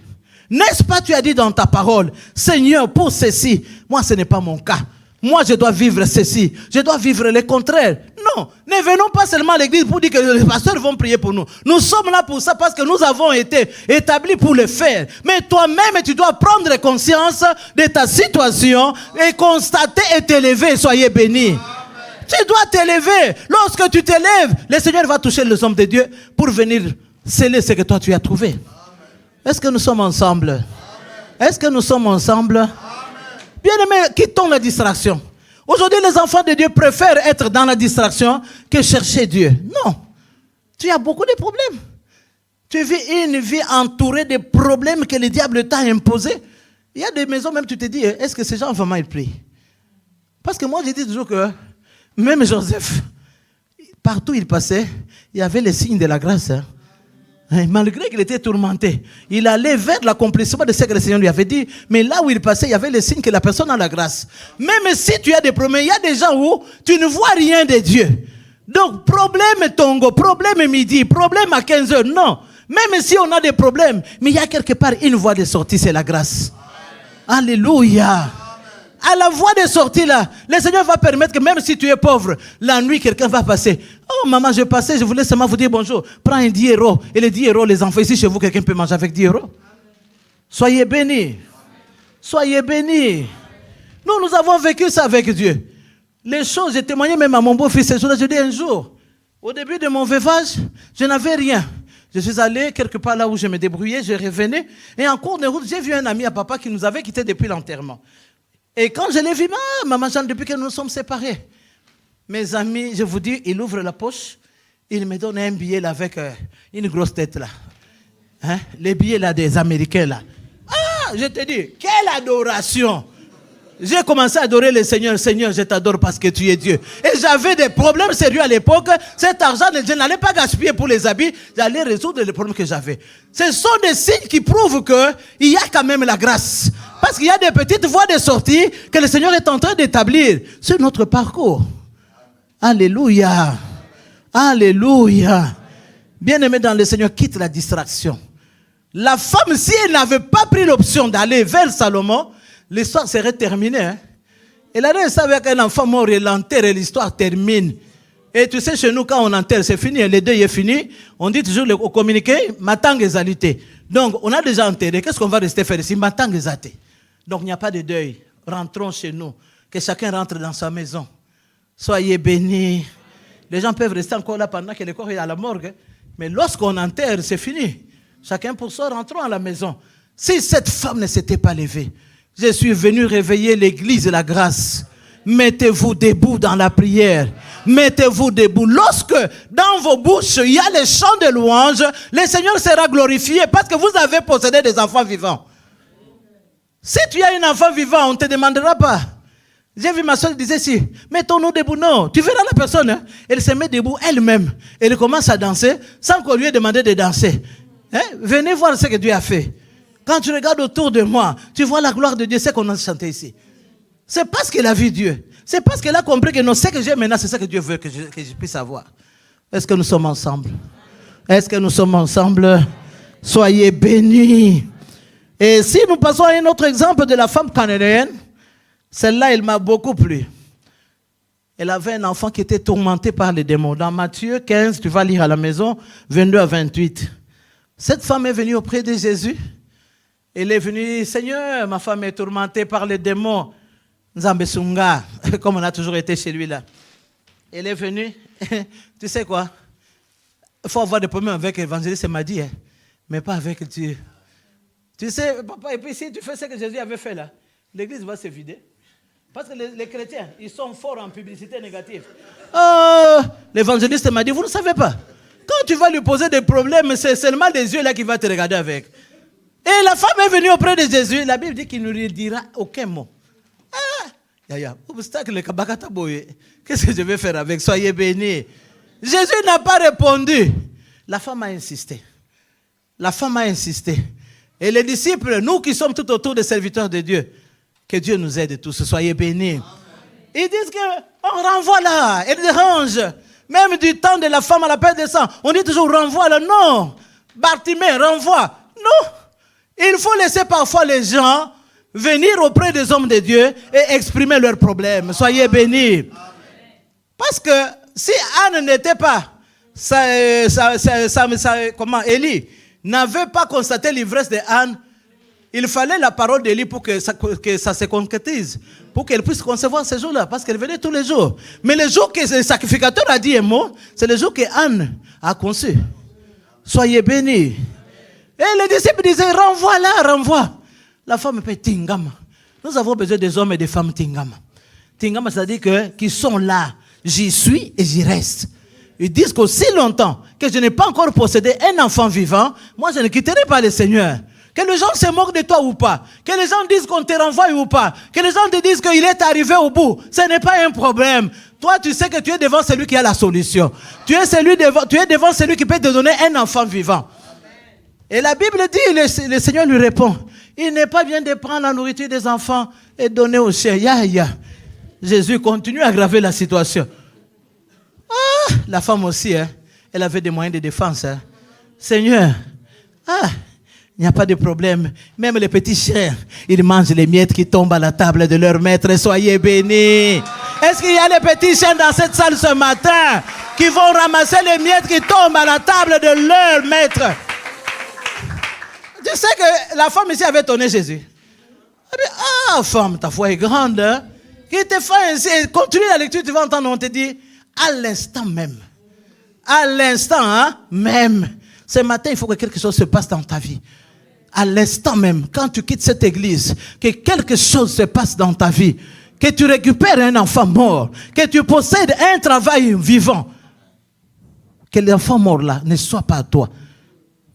N'est-ce pas, tu as dit dans ta parole, Seigneur, pour ceci, moi ce n'est pas mon cas. Moi je dois vivre ceci, je dois vivre le contraire. Non, ne venons pas seulement à l'église pour dire que les pasteurs vont prier pour nous. Nous sommes là pour ça parce que nous avons été établis pour le faire. Mais toi-même, tu dois prendre conscience de ta situation et constater et t'élever. Soyez bénis. Tu dois t'élever. Lorsque tu t'élèves, le Seigneur va toucher les hommes de Dieu pour venir sceller ce que toi tu as trouvé. Est-ce que nous sommes ensemble? Est-ce que nous sommes ensemble? Bien-aimés, quittons la distraction. Aujourd'hui, les enfants de Dieu préfèrent être dans la distraction que chercher Dieu. Non. Tu as beaucoup de problèmes. Tu vis une vie entourée de problèmes que le diable t'a imposés. Il y a des maisons, même tu te dis, est-ce que ces gens vraiment ils prient? Parce que moi, je dis toujours que même Joseph, partout où il passait, il y avait les signes de la grâce. Malgré qu'il était tourmenté, il allait vers l'accomplissement de ce que le Seigneur lui avait dit. Mais là où il passait, il y avait le signe que la personne a la grâce. Même si tu as des problèmes, il y a des gens où tu ne vois rien de Dieu. Donc, problème Tongo, problème midi, problème à 15h, non. Même si on a des problèmes, mais il y a quelque part une voie de sortie, c'est la grâce. Amen. Alléluia. À la voie de sortie là, le Seigneur va permettre que même si tu es pauvre, la nuit quelqu'un va passer. Oh maman, je passais, je voulais seulement vous dire bonjour. Prends un 10 €. Et les 10 €, les enfants, ici chez vous, quelqu'un peut manger avec 10 €. Soyez bénis. Soyez bénis. Nous avons vécu ça avec Dieu. Les choses, j'ai témoigné même à mon beau-fils ce jour-là. Je dis un jour, au début de mon veuvage, je n'avais rien. Je suis allé quelque part là où je me débrouillais, je revenais. Et en cours de route, j'ai vu un ami à papa qui nous avait quittés depuis l'enterrement. Et quand je l'ai vu, maman Jeanne, depuis que nous nous sommes séparés, mes amis, je vous dis, il ouvre la poche, il me donne un billet là avec une grosse tête là. Hein? Les billets là des Américains là. Ah, je te dis, quelle adoration! J'ai commencé à adorer le Seigneur. Seigneur, je t'adore parce que tu es Dieu. Et j'avais des problèmes sérieux à l'époque. Cet argent, je n'allais pas gaspiller pour les habits. J'allais résoudre les problèmes que j'avais. Ce sont des signes qui prouvent qu'il y a quand même la grâce. Parce qu'il y a des petites voies de sortie que le Seigneur est en train d'établir sur notre parcours. Alléluia. Alléluia. Bien-aimé dans le Seigneur, quitte la distraction. La femme, si elle n'avait pas pris l'option d'aller vers Salomon, l'histoire serait terminée. Hein? Et là, elle savait qu'un enfant mort, il l'enterre et l'histoire termine. Et tu sais, chez nous, quand on enterre, c'est fini. Le deuil est fini. On dit toujours au communiqué, matang exalité. Donc, on a déjà enterré. Qu'est-ce qu'on va rester faire ici? Matang exalité. Donc, il n'y a pas de deuil. Rentrons chez nous. Que chacun rentre dans sa maison. Soyez bénis. Les gens peuvent rester encore là pendant que le corps est à la morgue. Mais lorsqu'on enterre, c'est fini. Chacun pour soi, rentrons à la maison. Si cette femme ne s'était pas levée, je suis venu réveiller l'église de la grâce. Mettez-vous debout dans la prière. Mettez-vous debout. Lorsque dans vos bouches, il y a les chants de louange, le Seigneur sera glorifié parce que vous avez possédé des enfants vivants. Si tu as un enfant vivant, on ne te demandera pas. J'ai vu ma soeur disait si, mettons-nous debout. Non, tu verras la personne, hein, elle se met debout elle-même. Elle commence à danser sans qu'on lui ait demandé de danser. Hein? Venez voir ce que Dieu a fait. Quand tu regardes autour de moi, tu vois la gloire de Dieu, c'est qu'on a chanté ici. C'est parce qu'elle a vu Dieu. C'est parce qu'elle a compris que non, ce que j'ai maintenant, c'est ça que Dieu veut que je puisse avoir. Est-ce que nous sommes ensemble? Est-ce que nous sommes ensemble? Soyez bénis. Et si nous passons à un autre exemple de la femme cananéenne, celle-là, elle m'a beaucoup plu. Elle avait un enfant qui était tourmenté par les démons. Dans Matthieu 15, tu vas lire à la maison, 22 à 28. Cette femme est venue auprès de Jésus. Elle est venue, Seigneur, ma femme est tourmentée par les démons. Nzambesunga, comme on a toujours été chez lui là. Elle est venue, tu sais quoi? Il faut avoir des problèmes avec l'évangéliste, elle m'a dit, hein, mais pas avec Dieu. Tu sais, papa, et puis si tu fais ce que Jésus avait fait là, l'église va se vider. Parce que les chrétiens, ils sont forts en publicité négative. L'évangéliste m'a dit, vous ne savez pas. Quand tu vas lui poser des problèmes, c'est seulement des yeux là qui va te regarder avec. Et la femme est venue auprès de Jésus. La Bible dit qu'il ne lui dira aucun mot. Qu'est-ce que je vais faire avec? Soyez bénis. Jésus n'a pas répondu. La femme a insisté. La femme a insisté. Et les disciples, nous qui sommes tout autour des serviteurs de Dieu, que Dieu nous aide tous. Soyez bénis. Ils disent qu'on renvoie là. Elle dérange. Même du temps de la femme à la perte de sang, on dit toujours renvoie là. Non. Bartimée, renvoie. Non. Il faut laisser parfois les gens venir auprès des hommes de Dieu et exprimer leurs problèmes. Soyez bénis. Parce que si Anne n'était pas, Élie n'avait pas constaté l'ivresse de Anne, il fallait la parole d'Élie pour que ça se concrétise, pour qu'elle puisse concevoir ces jours-là, parce qu'elle venait tous les jours. Mais le jour que le sacrificateur a dit un mot, c'est le jour que Anne a conçu. Soyez bénis. Et les disciples disaient, renvoie là, renvoie. La femme peut tingama. Nous avons besoin des hommes et des femmes tingama. Tingama, c'est-à-dire qu'ils sont là. J'y suis et j'y reste. Ils disent qu'aussi longtemps que je n'ai pas encore possédé un enfant vivant, moi je ne quitterai pas le Seigneur. Que les gens se moquent de toi ou pas. Que les gens disent qu'on te renvoie ou pas. Que les gens te disent qu'il est arrivé au bout. Ce n'est pas un problème. Toi, tu sais que tu es devant celui qui a la solution. Tu es devant celui qui peut te donner un enfant vivant. Et la Bible dit, le Seigneur lui répond, il n'est pas bien de prendre la nourriture des enfants et donner aux chiens. Jésus continue à aggraver la situation. La femme aussi, hein, elle avait des moyens de défense. Hein. Seigneur, il n'y a pas de problème. Même les petits chiens, ils mangent les miettes qui tombent à la table de leur maître. Soyez bénis. Est-ce qu'il y a des petits chiens dans cette salle ce matin qui vont ramasser les miettes qui tombent à la table de leur maître? Tu sais que la femme ici avait étonné Jésus. Elle dit, femme, ta foi est grande. Hein? Qui te fait ainsi? Continue la lecture, tu vas entendre, on te dit, à l'instant même. À l'instant hein, même. Ce matin, il faut que quelque chose se passe dans ta vie. À l'instant même, quand tu quittes cette église, que quelque chose se passe dans ta vie, que tu récupères un enfant mort, que tu possèdes un travail vivant, que l'enfant mort là ne soit pas à toi.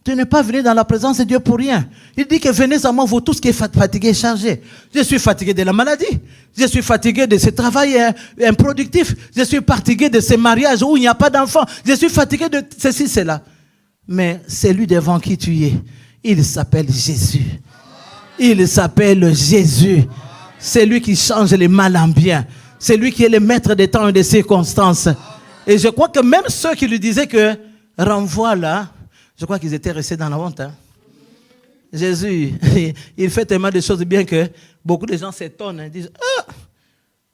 Tu n'es pas venu dans la présence de Dieu pour rien. Il dit que venez à moi, vous tous qui êtes fatigués et chargés. Je suis fatigué de la maladie. Je suis fatigué de ce travail improductif. Je suis fatigué de ce mariage où il n'y a pas d'enfant. Je suis fatigué de ceci, cela. Mais celui devant qui tu es, il s'appelle Jésus. Il s'appelle Jésus. C'est lui qui change les mal en bien. C'est lui qui est le maître des temps et des circonstances. Et je crois que même ceux qui lui disaient que renvoie là, je crois qu'ils étaient restés dans la honte. Hein. Jésus, il fait tellement de choses bien que beaucoup de gens s'étonnent. Ils disent,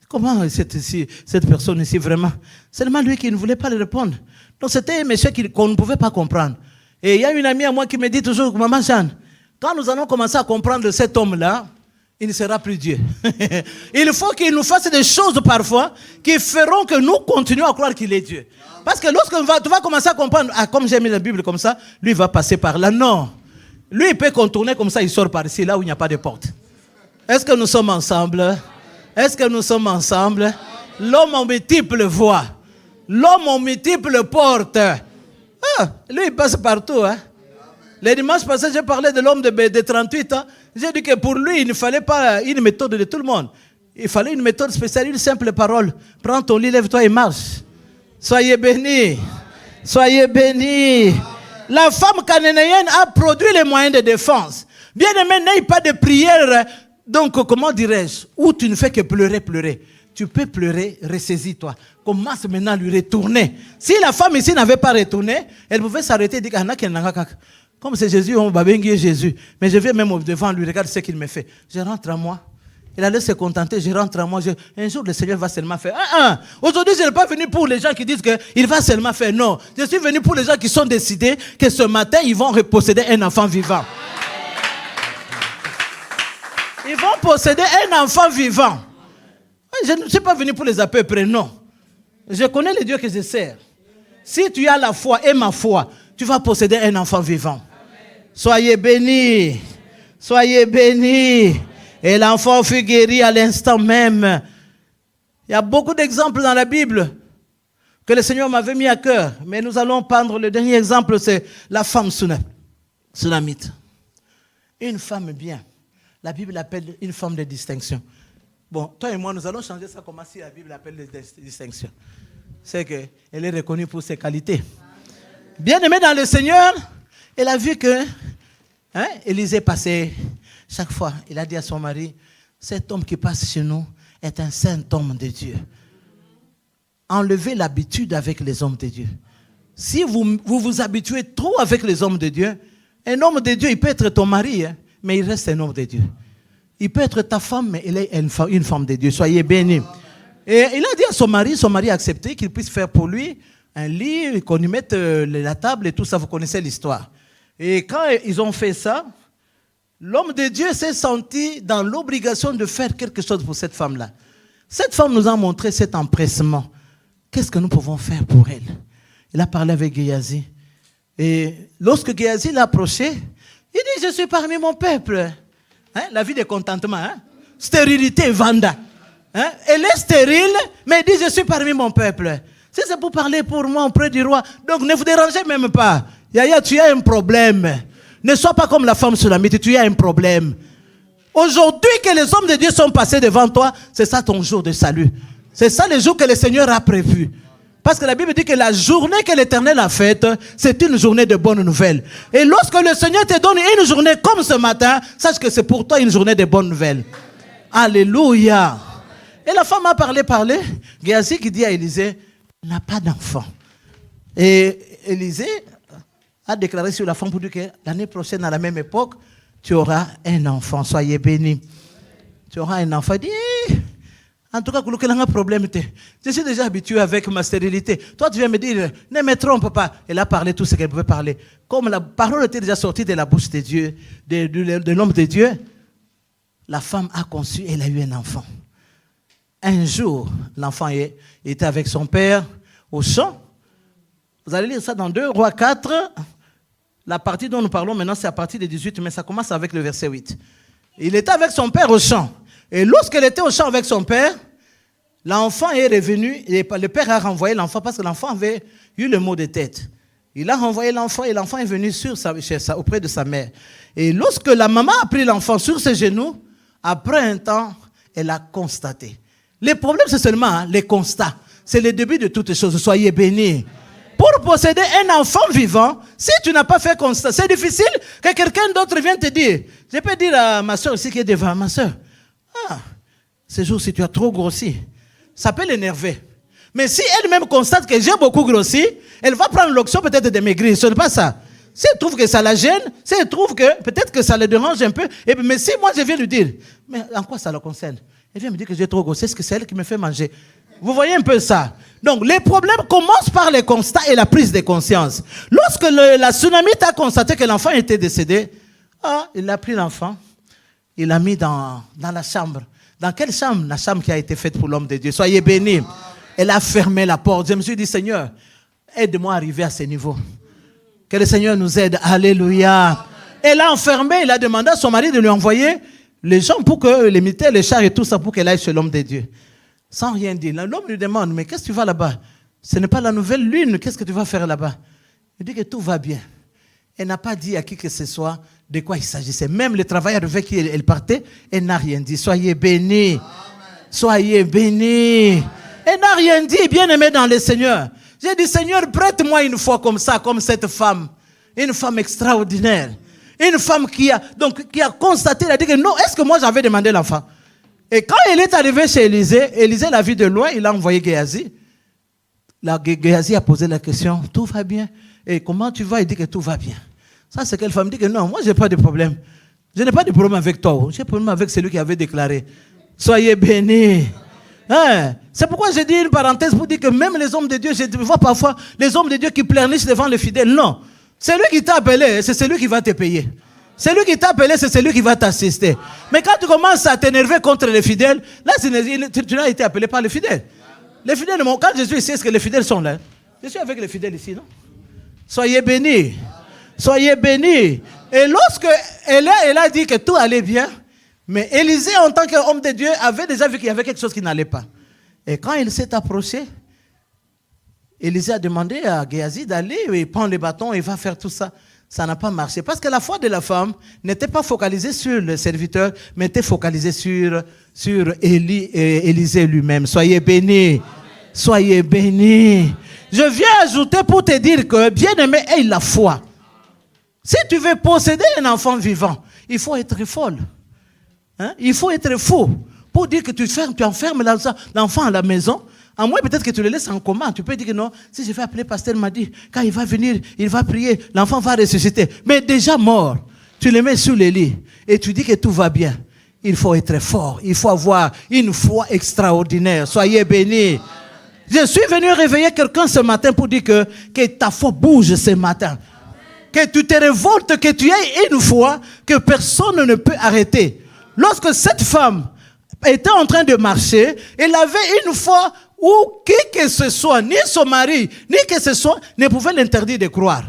comment cette personne ici vraiment? C'est seulement lui qui ne voulait pas le répondre. Donc c'était un monsieur qu'on ne pouvait pas comprendre. Et il y a une amie à moi qui me dit toujours, Maman Jeanne, quand nous allons commencer à comprendre cet homme-là, il ne sera plus Dieu. Il faut qu'il nous fasse des choses parfois qui feront que nous continuons à croire qu'il est Dieu. Parce que lorsque tu vas commencer à comprendre, comme j'ai mis la Bible comme ça, lui va passer par là. Non. Lui, il peut contourner comme ça, il sort par ici, là où il n'y a pas de porte. Est-ce que nous sommes ensemble? Est-ce que nous sommes ensemble? L'homme en multiples voies. L'homme en multiples portes. Lui, il passe partout. Hein? Les dimanches passés, j'ai parlé de l'homme de 38 ans. J'ai dit que pour lui, il ne fallait pas une méthode de tout le monde. Il fallait une méthode spéciale, une simple parole. Prends ton lit, lève-toi et marche. Soyez bénis. Soyez bénis. La femme cananéenne a produit les moyens de défense. Bien aimé, n'aie pas de prière. Donc, comment dirais-je? Où tu ne fais que pleurer, pleurer. Tu peux pleurer, ressaisis-toi. Commence maintenant à lui retourner. Si la femme ici n'avait pas retourné, elle pouvait s'arrêter et dire, comme c'est Jésus, on va bénir Jésus. Mais je viens même devant lui, regarde ce qu'il me fait. Je rentre à moi. Il allait se contenter, je rentre à moi. Un jour, le Seigneur va seulement faire. Aujourd'hui, je n'ai pas venu pour les gens qui disent qu'il va seulement faire. Non, je suis venu pour les gens qui sont décidés que ce matin, ils vont posséder un enfant vivant. Ils vont posséder un enfant vivant. Je ne suis pas venu pour les à peu près, non. Je connais le Dieu que je sers. Si tu as la foi et ma foi, tu vas posséder un enfant vivant. Amen. Soyez bénis. Soyez bénis. Et l'enfant fut guéri à l'instant même. Il y a beaucoup d'exemples dans la Bible que le Seigneur m'avait mis à cœur. Mais nous allons prendre le dernier exemple, c'est la femme sunamite. Une femme bien. La Bible l'appelle une femme de distinction. Bon, toi et moi, nous allons changer ça comme si la Bible l'appelle de distinction. C'est qu'elle est reconnue pour ses qualités. Bien aimée dans le Seigneur, elle a vu que Élisée passait chaque fois. Il a dit à son mari, cet homme qui passe chez nous est un saint homme de Dieu. Enlevez l'habitude avec les hommes de Dieu. Si vous habituez trop avec les hommes de Dieu, un homme de Dieu, il peut être ton mari, mais il reste un homme de Dieu. Il peut être ta femme, mais elle est une femme de Dieu. Soyez bénis. Et il a dit à son mari a accepté qu'il puisse faire pour lui un lit, qu'on lui mette la table et tout ça, vous connaissez l'histoire. Et quand ils ont fait ça, l'homme de Dieu s'est senti dans l'obligation de faire quelque chose pour cette femme-là. Cette femme nous a montré cet empressement. Qu'est-ce que nous pouvons faire pour elle? Il a parlé avec Géasi. Et lorsque Géasi l'a approché, il dit, je suis parmi mon peuple. La vie de contentement. Stérilité, Vanda. Elle est stérile, mais il dit, je suis parmi mon peuple. Si c'est pour parler pour moi auprès du roi, donc ne vous dérangez même pas. Yaya, tu as un problème. Ne sois pas comme la femme sunamite, tu as un problème. Aujourd'hui que les hommes de Dieu sont passés devant toi, c'est ça ton jour de salut. C'est ça le jour que le Seigneur a prévu. Parce que la Bible dit que la journée que l'Éternel a faite, c'est une journée de bonnes nouvelles. Et lorsque le Seigneur te donne une journée comme ce matin, sache que c'est pour toi une journée de bonnes nouvelles. Alléluia. Et la femme a parlé. Géasi qui dit à Élisée, n'a pas d'enfant. Et Élisée a déclaré sur la femme pour dire que l'année prochaine, à la même époque, tu auras un enfant. Soyez bénis. Tu auras un enfant. Il dit, en tout cas, quel est le problème? Je suis déjà habitué avec ma stérilité. Toi, tu viens me dire, ne me trompe pas. Elle a parlé tout ce qu'elle pouvait parler. Comme la parole était déjà sortie de la bouche de Dieu, de l'homme de Dieu, la femme a conçu et elle a eu un enfant. Un jour, l'enfant était avec son père au champ. Vous allez lire ça dans 2 Rois 4. La partie dont nous parlons maintenant, c'est à partir de 18, mais ça commence avec le verset 8. Il était avec son père au champ. Et lorsqu'il était au champ avec son père, l'enfant est revenu, et le père a renvoyé l'enfant parce que l'enfant avait eu le mot de tête. Il a renvoyé l'enfant et l'enfant est venu auprès de sa mère. Et lorsque la maman a pris l'enfant sur ses genoux, après un temps, elle a constaté. Les problèmes, c'est seulement les constats. C'est le début de toutes choses. Soyez bénis. Pour posséder un enfant vivant, si tu n'as pas fait constat, c'est difficile que quelqu'un d'autre vienne te dire. Je peux dire à ma soeur ici qui est devant, ma soeur, ce jour-ci tu as trop grossi. Ça peut l'énerver. Mais si elle-même constate que j'ai beaucoup grossi, elle va prendre l'option peut-être de maigrir. Ce n'est pas ça. Si elle trouve que ça la gêne, si elle trouve que peut-être que ça le dérange un peu, mais si moi je viens lui dire, mais en quoi ça la concerne? Elle vient me dire que j'ai trop grossi, est-ce que c'est elle qui me fait manger? Vous voyez un peu ça? Donc les problèmes commencent par les constats et la prise de conscience. Lorsque la Sunamite a constaté que l'enfant était décédé, il a pris l'enfant, Il l'a mis dans la chambre. Dans quelle chambre? La chambre qui a été faite pour l'homme de Dieu. Soyez bénis. Elle a fermé la porte. Je me suis dit, Seigneur, aide-moi à arriver à ce niveau. Que le Seigneur nous aide. Alléluia. Elle a enfermé, il a demandé à son mari de lui envoyer les gens pour que les militaires, les chars et tout ça, pour qu'elle aille chez l'homme de Dieu. Sans rien dire. L'homme lui demande, mais qu'est-ce que tu vas là-bas? Ce n'est pas la nouvelle lune, qu'est-ce que tu vas faire là-bas? Il dit que tout va bien. Elle n'a pas dit à qui que ce soit de quoi il s'agissait. Même le travailleur avec qui elle partait, elle n'a rien dit. Soyez bénis. Soyez bénis. Elle n'a rien dit, bien-aimé dans le Seigneur. J'ai dit, Seigneur, prête-moi une fois comme ça, comme cette femme. Une femme extraordinaire. Une femme qui a constaté, elle a dit que non, est-ce que moi j'avais demandé l'enfant? Et quand elle est arrivée chez Élisée, Élisée l'a vu de loin, il a envoyé Géasi. Géasi a posé la question, tout va bien? Et comment tu vas? Il dit que tout va bien. Ça, c'est quelle femme? Il dit que non, moi je n'ai pas de problème. Je n'ai pas de problème avec toi. J'ai un problème avec celui qui avait déclaré. Soyez bénis. Hein? C'est pourquoi j'ai dit une parenthèse pour dire que même les hommes de Dieu, je vois parfois les hommes de Dieu qui pleurnichent devant les fidèles. Non. C'est lui qui t'a appelé, c'est celui qui va te payer. C'est lui qui t'a appelé, c'est celui qui va t'assister. Mais quand tu commences à t'énerver contre les fidèles, là, tu n'as été appelé par les fidèles. Les fidèles, quand je suis ici, est-ce que les fidèles sont là? Je suis avec les fidèles ici, non? Soyez bénis. Soyez bénis. Et lorsque elle a dit que tout allait bien, mais Élisée, en tant qu'homme de Dieu, avait déjà vu qu'il y avait quelque chose qui n'allait pas. Et quand il s'est approché, Élisée a demandé à Géasi d'aller, il prend le bâton et va faire tout ça. Ça n'a pas marché. Parce que la foi de la femme n'était pas focalisée sur le serviteur, mais était focalisée sur Élisée lui-même. Soyez bénis. Soyez bénis. Je viens ajouter pour te dire que, bien-aimé, aie la foi. Si tu veux posséder un enfant vivant, il faut être folle. Hein? Il faut être fou pour dire que tu enfermes l'enfant à la maison. À moins peut-être que tu le laisses en coma. Tu peux dire que non, si je vais appeler pasteur m'a dit, quand il va venir, il va prier, l'enfant va ressusciter. Mais déjà mort, tu le mets sous le lit et tu dis que tout va bien. Il faut être fort, il faut avoir une foi extraordinaire. Soyez bénis. Je suis venu réveiller quelqu'un ce matin pour dire que ta foi bouge ce matin. Que tu te révoltes, que tu aies une foi que personne ne peut arrêter. Lorsque cette femme était en train de marcher, elle avait une foi où qui que ce soit, ni son mari, ni que ce soit, ne pouvait l'interdire de croire.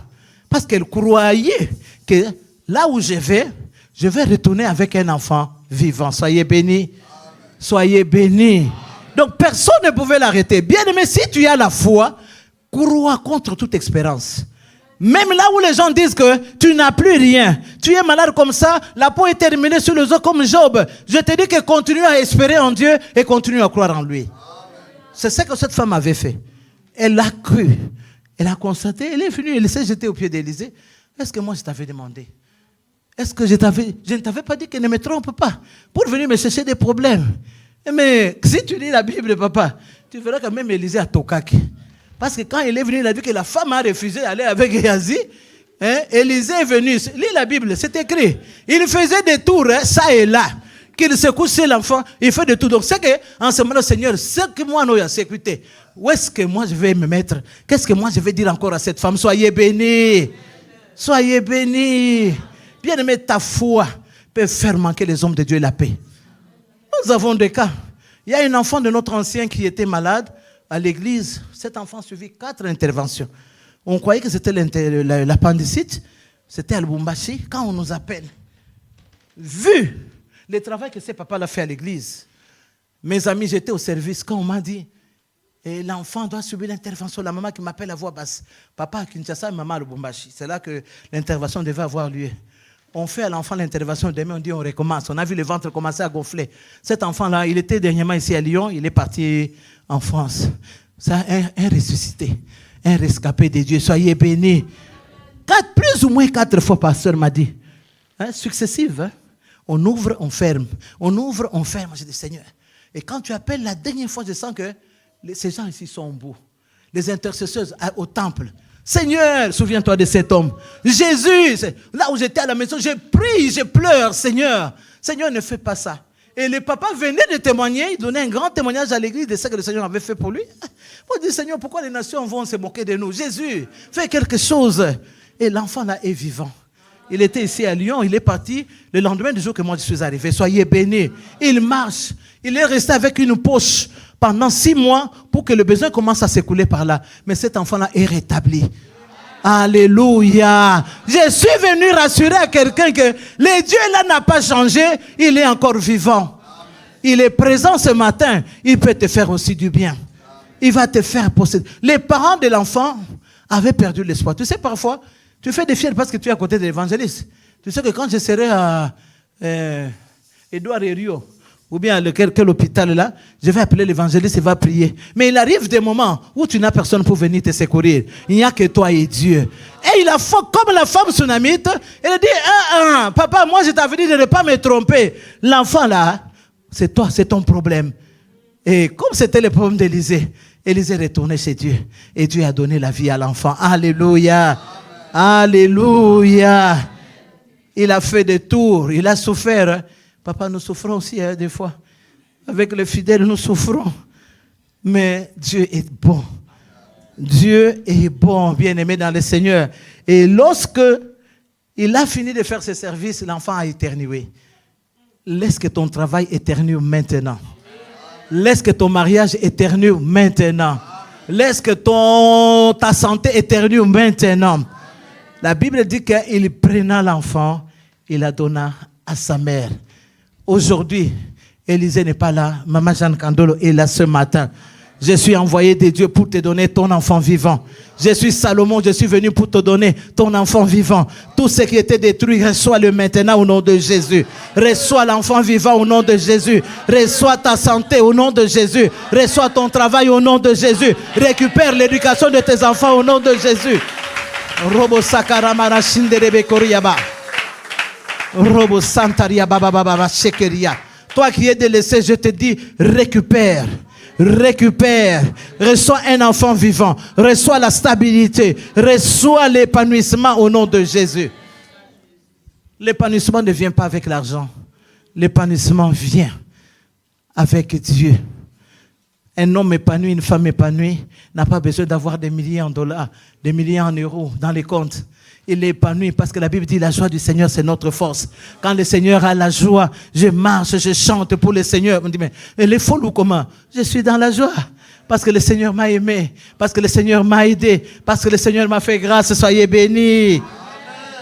Parce qu'elle croyait que là où je vais retourner avec un enfant vivant. Soyez bénis. Soyez bénis. Donc personne ne pouvait l'arrêter. Bien aimé, si tu as la foi, crois contre toute espérance. Même là où les gens disent que tu n'as plus rien, tu es malade comme ça, la peau est terminée sur les os comme Job. Je te dis que continue à espérer en Dieu et continue à croire en lui. C'est ce que cette femme avait fait. Elle a cru. Elle a constaté. Elle est venue. Elle s'est jetée au pied d'Élisée. Est-ce que moi je t'avais demandé? Est-ce que je ne t'avais pas dit qu'elle ne me trompe pas pour venir me chercher des problèmes? Mais si tu lis la Bible, papa, tu verras quand même Élisée à Tokak. Parce que quand il est venu, il a vu que la femme a refusé d'aller avec Géasi. Élisée est venu. Lis la Bible, c'est écrit. Il faisait des tours, ça et là. Qu'il se couche chez l'enfant, il fait de tout. Donc c'est qu'en ce moment, Seigneur, ce que moi nous a sécurité, où est-ce que moi je vais me mettre? Qu'est-ce que moi je vais dire encore à cette femme? Soyez bénis. Soyez bénis. Bien aimé, ta foi peut faire manquer les hommes de Dieu la paix. Nous avons des cas. Il y a un enfant de notre ancien qui était malade à l'église. Cet enfant suivit 4 interventions. On croyait que c'était l'appendicite. C'était à Lubumbashi. Quand on nous appelle, vu le travail que ce papa l'a fait à l'église, mes amis, j'étais au service. Quand on m'a dit, l'enfant doit subir l'intervention, la maman qui m'appelle à voix basse, papa à Kinshasa, maman à Lubumbashi. C'est là que l'intervention devait avoir lieu. On fait à l'enfant l'intervention, demain on dit on recommence. On a vu le ventre commencer à gonfler. Cet enfant-là, il était dernièrement ici à Lyon, il est parti en France. C'est un ressuscité, un rescapé de Dieu. Soyez bénis. Plus ou moins 4 fois, pasteur m'a dit. Successive. Hein? On ouvre, on ferme. On ouvre, on ferme. J'ai dit, Seigneur. Et quand tu appelles la dernière fois, je sens que ces gens ici sont au bout. Les intercesseurs au temple. Seigneur, souviens-toi de cet homme. Jésus, là où j'étais à la maison, je prie, je pleure, Seigneur. Seigneur, ne fais pas ça. Et le papa venait de témoigner, il donnait un grand témoignage à l'église de ce que le Seigneur avait fait pour lui. Moi, je dis, Seigneur, pourquoi les nations vont se moquer de nous? Jésus, fais quelque chose. Et l'enfant là est vivant. Il était ici à Lyon, il est parti le lendemain du jour que moi je suis arrivé. Soyez bénis. Il marche. Il est resté avec une poche pendant 6 mois pour que le besoin commence à s'écouler par là. Mais cet enfant-là est rétabli. Alléluia. Je suis venu rassurer à quelqu'un que le Dieu là n'a pas changé. Il est encore vivant. Il est présent ce matin. Il peut te faire aussi du bien. Il va te faire posséder. Les parents de l'enfant avaient perdu l'espoir. Tu sais, parfois, tu fais des fiers parce que tu es à côté de l'évangéliste. Tu sais que quand je serai à Edouard et Rio, ou bien à quel hôpital là, je vais appeler l'évangéliste et va prier. Mais il arrive des moments où tu n'as personne pour venir te secourir. Il n'y a que toi et Dieu. Et il a fait comme la femme sunamite. Elle a dit, papa, moi je t'avais dit de ne pas me tromper. L'enfant là, c'est toi, c'est ton problème. Et comme c'était le problème d'Élisée, Élisée est retourné chez Dieu. Et Dieu a donné la vie à l'enfant. Alléluia. Alléluia. Il a fait des tours, il a souffert. Papa, nous souffrons aussi des fois. Avec les fidèles, nous souffrons. Mais Dieu est bon. Dieu est bon, bien-aimé dans le Seigneur. Et lorsque il a fini de faire ses services, l'enfant a éternué. Laisse que ton travail éternue maintenant. Laisse que ton mariage éternue maintenant. Laisse que ta santé éternue maintenant. La Bible dit qu'il prenait l'enfant, il la donna à sa mère. Aujourd'hui, Élisée n'est pas là. Maman Jeanne Kandolo est là ce matin. Je suis envoyé de Dieu pour te donner ton enfant vivant. Je suis Salomon, je suis venu pour te donner ton enfant vivant. Tout ce qui était détruit, reçois-le maintenant au nom de Jésus. Reçois l'enfant vivant au nom de Jésus. Reçois ta santé au nom de Jésus. Reçois ton travail au nom de Jésus. Récupère l'éducation de tes enfants au nom de Jésus. Robo Sakaramara Shinderebe Koriyaba. Robo Santaria Baba Baba Shekeria. Toi qui es délaissé, je te dis, récupère. Récupère, reçois un enfant vivant, reçois la stabilité, reçois l'épanouissement au nom de Jésus. L'épanouissement ne vient pas avec l'argent, l'épanouissement vient avec Dieu. Un homme épanoui, une femme épanouie n'a pas besoin d'avoir des milliers en dollars, des milliers en euros dans les comptes. Il est épanoui parce que la Bible dit la joie du Seigneur c'est notre force. Quand le Seigneur a la joie, je marche, je chante pour le Seigneur. On dit mais elle est folle ou comment? Je suis dans la joie parce que le Seigneur m'a aimé, parce que le Seigneur m'a aidé, parce que le Seigneur m'a fait grâce. Soyez bénis.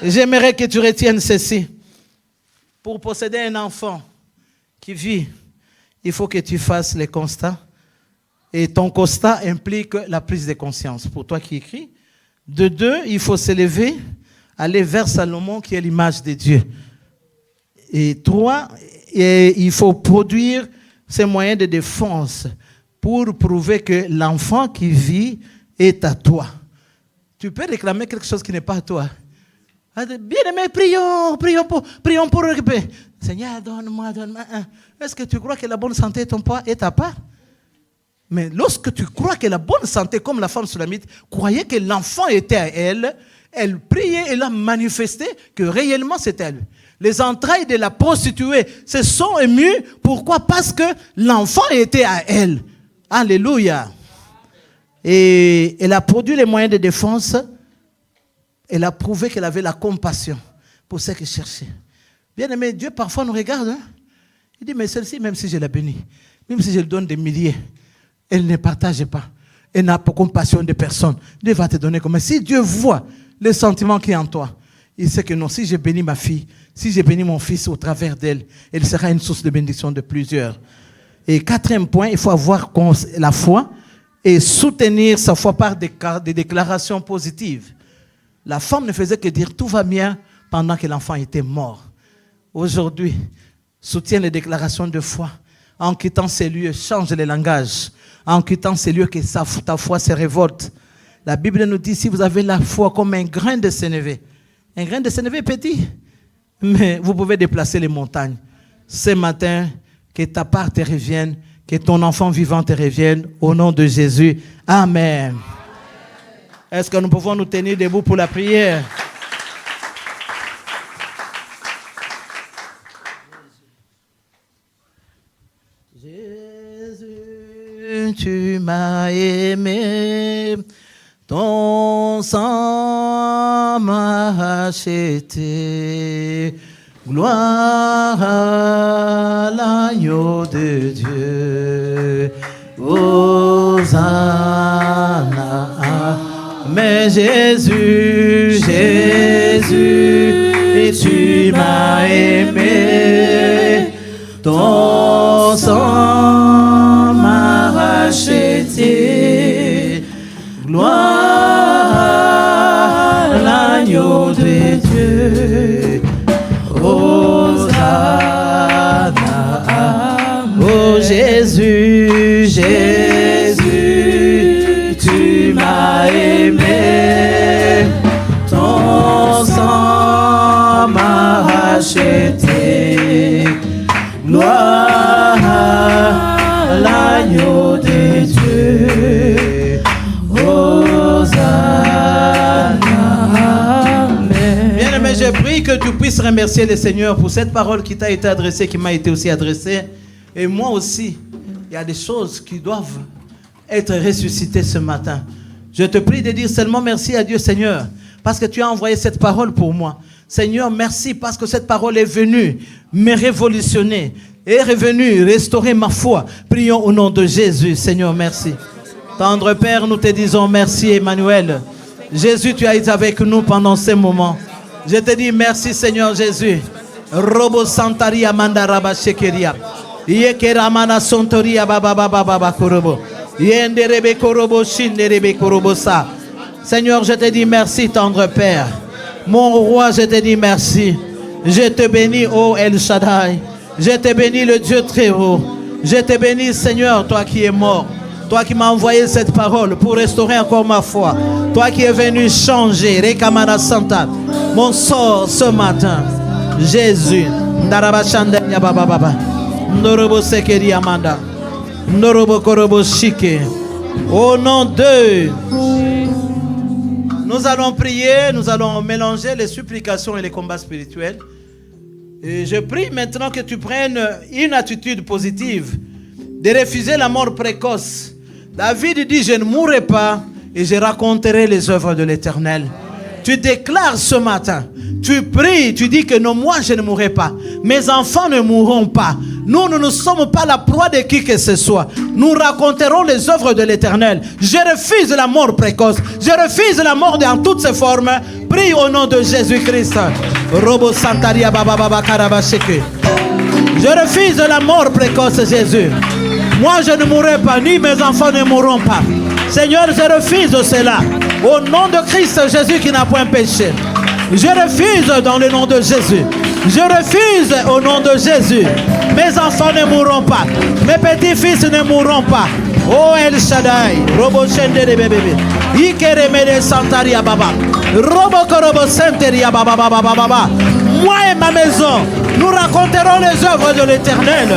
J'aimerais que tu retiennes ceci. Pour posséder un enfant qui vit, il faut que tu fasses les constats. Et ton constat implique la prise de conscience. Pour toi qui écris. De 2, il faut s'élever, aller vers Salomon qui est l'image de Dieu. Et 3, il faut produire ces moyens de défense pour prouver que l'enfant qui vit est à toi. Tu peux réclamer quelque chose qui n'est pas à toi. Bien-aimé, prions pour récupérer. Seigneur, donne-moi. Est-ce que tu crois que la bonne santé est ta part? Mais lorsque tu crois que la bonne santé, comme la femme sulamite, croyait que l'enfant était à elle, elle priait, elle a manifesté que réellement c'était à lui. Les entrailles de la prostituée se sont émues. Pourquoi? Parce que l'enfant était à elle. Alléluia. Et elle a produit les moyens de défense. Elle a prouvé qu'elle avait la compassion pour ceux qui cherchaient. Bien aimé, Dieu parfois nous regarde. Hein? Il dit, mais celle-ci, même si je la bénis, même si je lui donne des milliers, elle ne partage pas. Elle n'a pas compassion de personne. Dieu va te donner comme. Si Dieu voit le sentiment qui est en toi, il sait que non, si j'ai béni ma fille, si j'ai béni mon fils au travers d'elle, elle sera une source de bénédiction de plusieurs. Et 4e point, il faut avoir la foi et soutenir sa foi par des déclarations positives. La femme ne faisait que dire tout va bien pendant que l'enfant était mort. Aujourd'hui, soutiens les déclarations de foi. En quittant ces lieux, change les langages. En quittant ces lieux, que ta foi se révolte. La Bible nous dit, si vous avez la foi comme un grain de sénévé, un grain de sénévé petit, mais vous pouvez déplacer les montagnes. Ce matin, que ta part te revienne, que ton enfant vivant te revienne, au nom de Jésus. Amen. Est-ce que nous pouvons nous tenir debout pour la prière? Tu m'as aimé, ton sang m'a racheté. Gloire à l'agneau de Dieu. Hosanna. Mais Jésus, Jésus, et tu m'as aimé. Ton sang m'a racheté. Gloire à l'agneau de Dieu. Hosanna. Oh Jésus, Jésus, tu m'as aimé. Ton sang m'a racheté. Gloire à l'agneau de Dieu. Hosanna. Bien-aimé, je prie que tu puisses remercier le Seigneur pour cette parole qui t'a été adressée, qui m'a été aussi adressée. Et moi aussi, il y a des choses qui doivent être ressuscitées ce matin. Je te prie de dire seulement merci à Dieu, Seigneur, parce que tu as envoyé cette parole pour moi. Seigneur, merci parce que cette parole est venue me révolutionner, est revenue restaurer ma foi. Prions au nom de Jésus, Seigneur, merci. Tendre Père, nous te disons merci, Emmanuel. Jésus, tu as été avec nous pendant ces moments. Je te dis merci, Seigneur Jésus. Robo Santaria Mandaraba Shekeria. Yekeramana Sontoria Baba Baba Baba Korobo. Yenderebe Korobo Shinderebe Korobosa. Seigneur, je te dis merci, tendre Père. Mon roi, je te dis merci. Je te bénis, ô El Shaddai. Je te bénis, le Dieu très haut. Je te bénis, Seigneur, toi qui es mort. Toi qui m'as envoyé cette parole pour restaurer encore ma foi. Toi qui es venu changer, Rekamana Santa, mon sort ce matin. Jésus. Ndaraba Shandaya Baba Baba. Ndorobo Sekeri Amanda. Ndorobo Korobo Shike. Au nom de... Nous allons prier, nous allons mélanger les supplications et les combats spirituels. Et je prie maintenant que tu prennes une attitude positive de refuser la mort précoce. David dit, je ne mourrai pas et je raconterai les œuvres de l'Éternel. Tu déclares ce matin, tu pries, tu dis que non, moi je ne mourrai pas. Mes enfants ne mourront pas. Nous ne sommes pas la proie de qui que ce soit. Nous raconterons les œuvres de l'Éternel. Je refuse la mort précoce. Je refuse la mort dans toutes ses formes. Prie au nom de Jésus-Christ. Robo Santaria Baba Baba Karabasheke. Je refuse la mort précoce, Jésus. Moi je ne mourrai pas, ni mes enfants ne mourront pas. Seigneur, je refuse cela. Au nom de Christ Jésus qui n'a point péché. Je refuse dans le nom de Jésus. Je refuse au nom de Jésus. Mes enfants ne mourront pas. Mes petits-fils ne mourront pas. Oh El Shaddai. Robo Shendere Bebe. Ikeremede Santaria Baba. Robo Korobo Santeria Baba Baba Baba. Moi et ma maison, nous raconterons les œuvres de l'Éternel.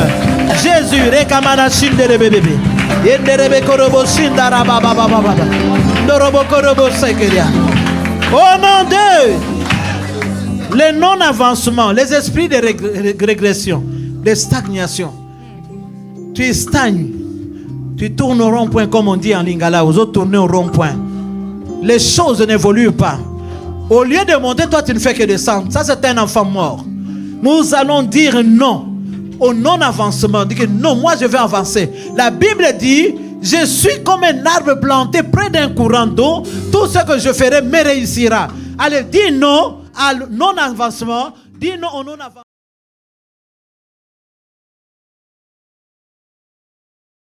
Jésus, Rekamana Shindere Bebe. Yenderebe Korobo Shindara Baba Baba Baba. Ndorobo Korobo Sekeria. Au nom de les non-avancements, les esprits de régression, de stagnation. Tu stagnes. Tu tournes au rond-point comme on dit en lingala. Aux autres tournent au rond-point. Les choses n'évoluent pas. Au lieu de monter, toi tu ne fais que descendre. Ça c'est un enfant mort. Nous allons dire non au non-avancement. Dire que non, moi je vais avancer. La Bible dit, je suis comme un arbre planté près d'un courant d'eau. Tout ce que je ferai me réussira. Allez, dis non à non-avancement. Dis non au non-avancement.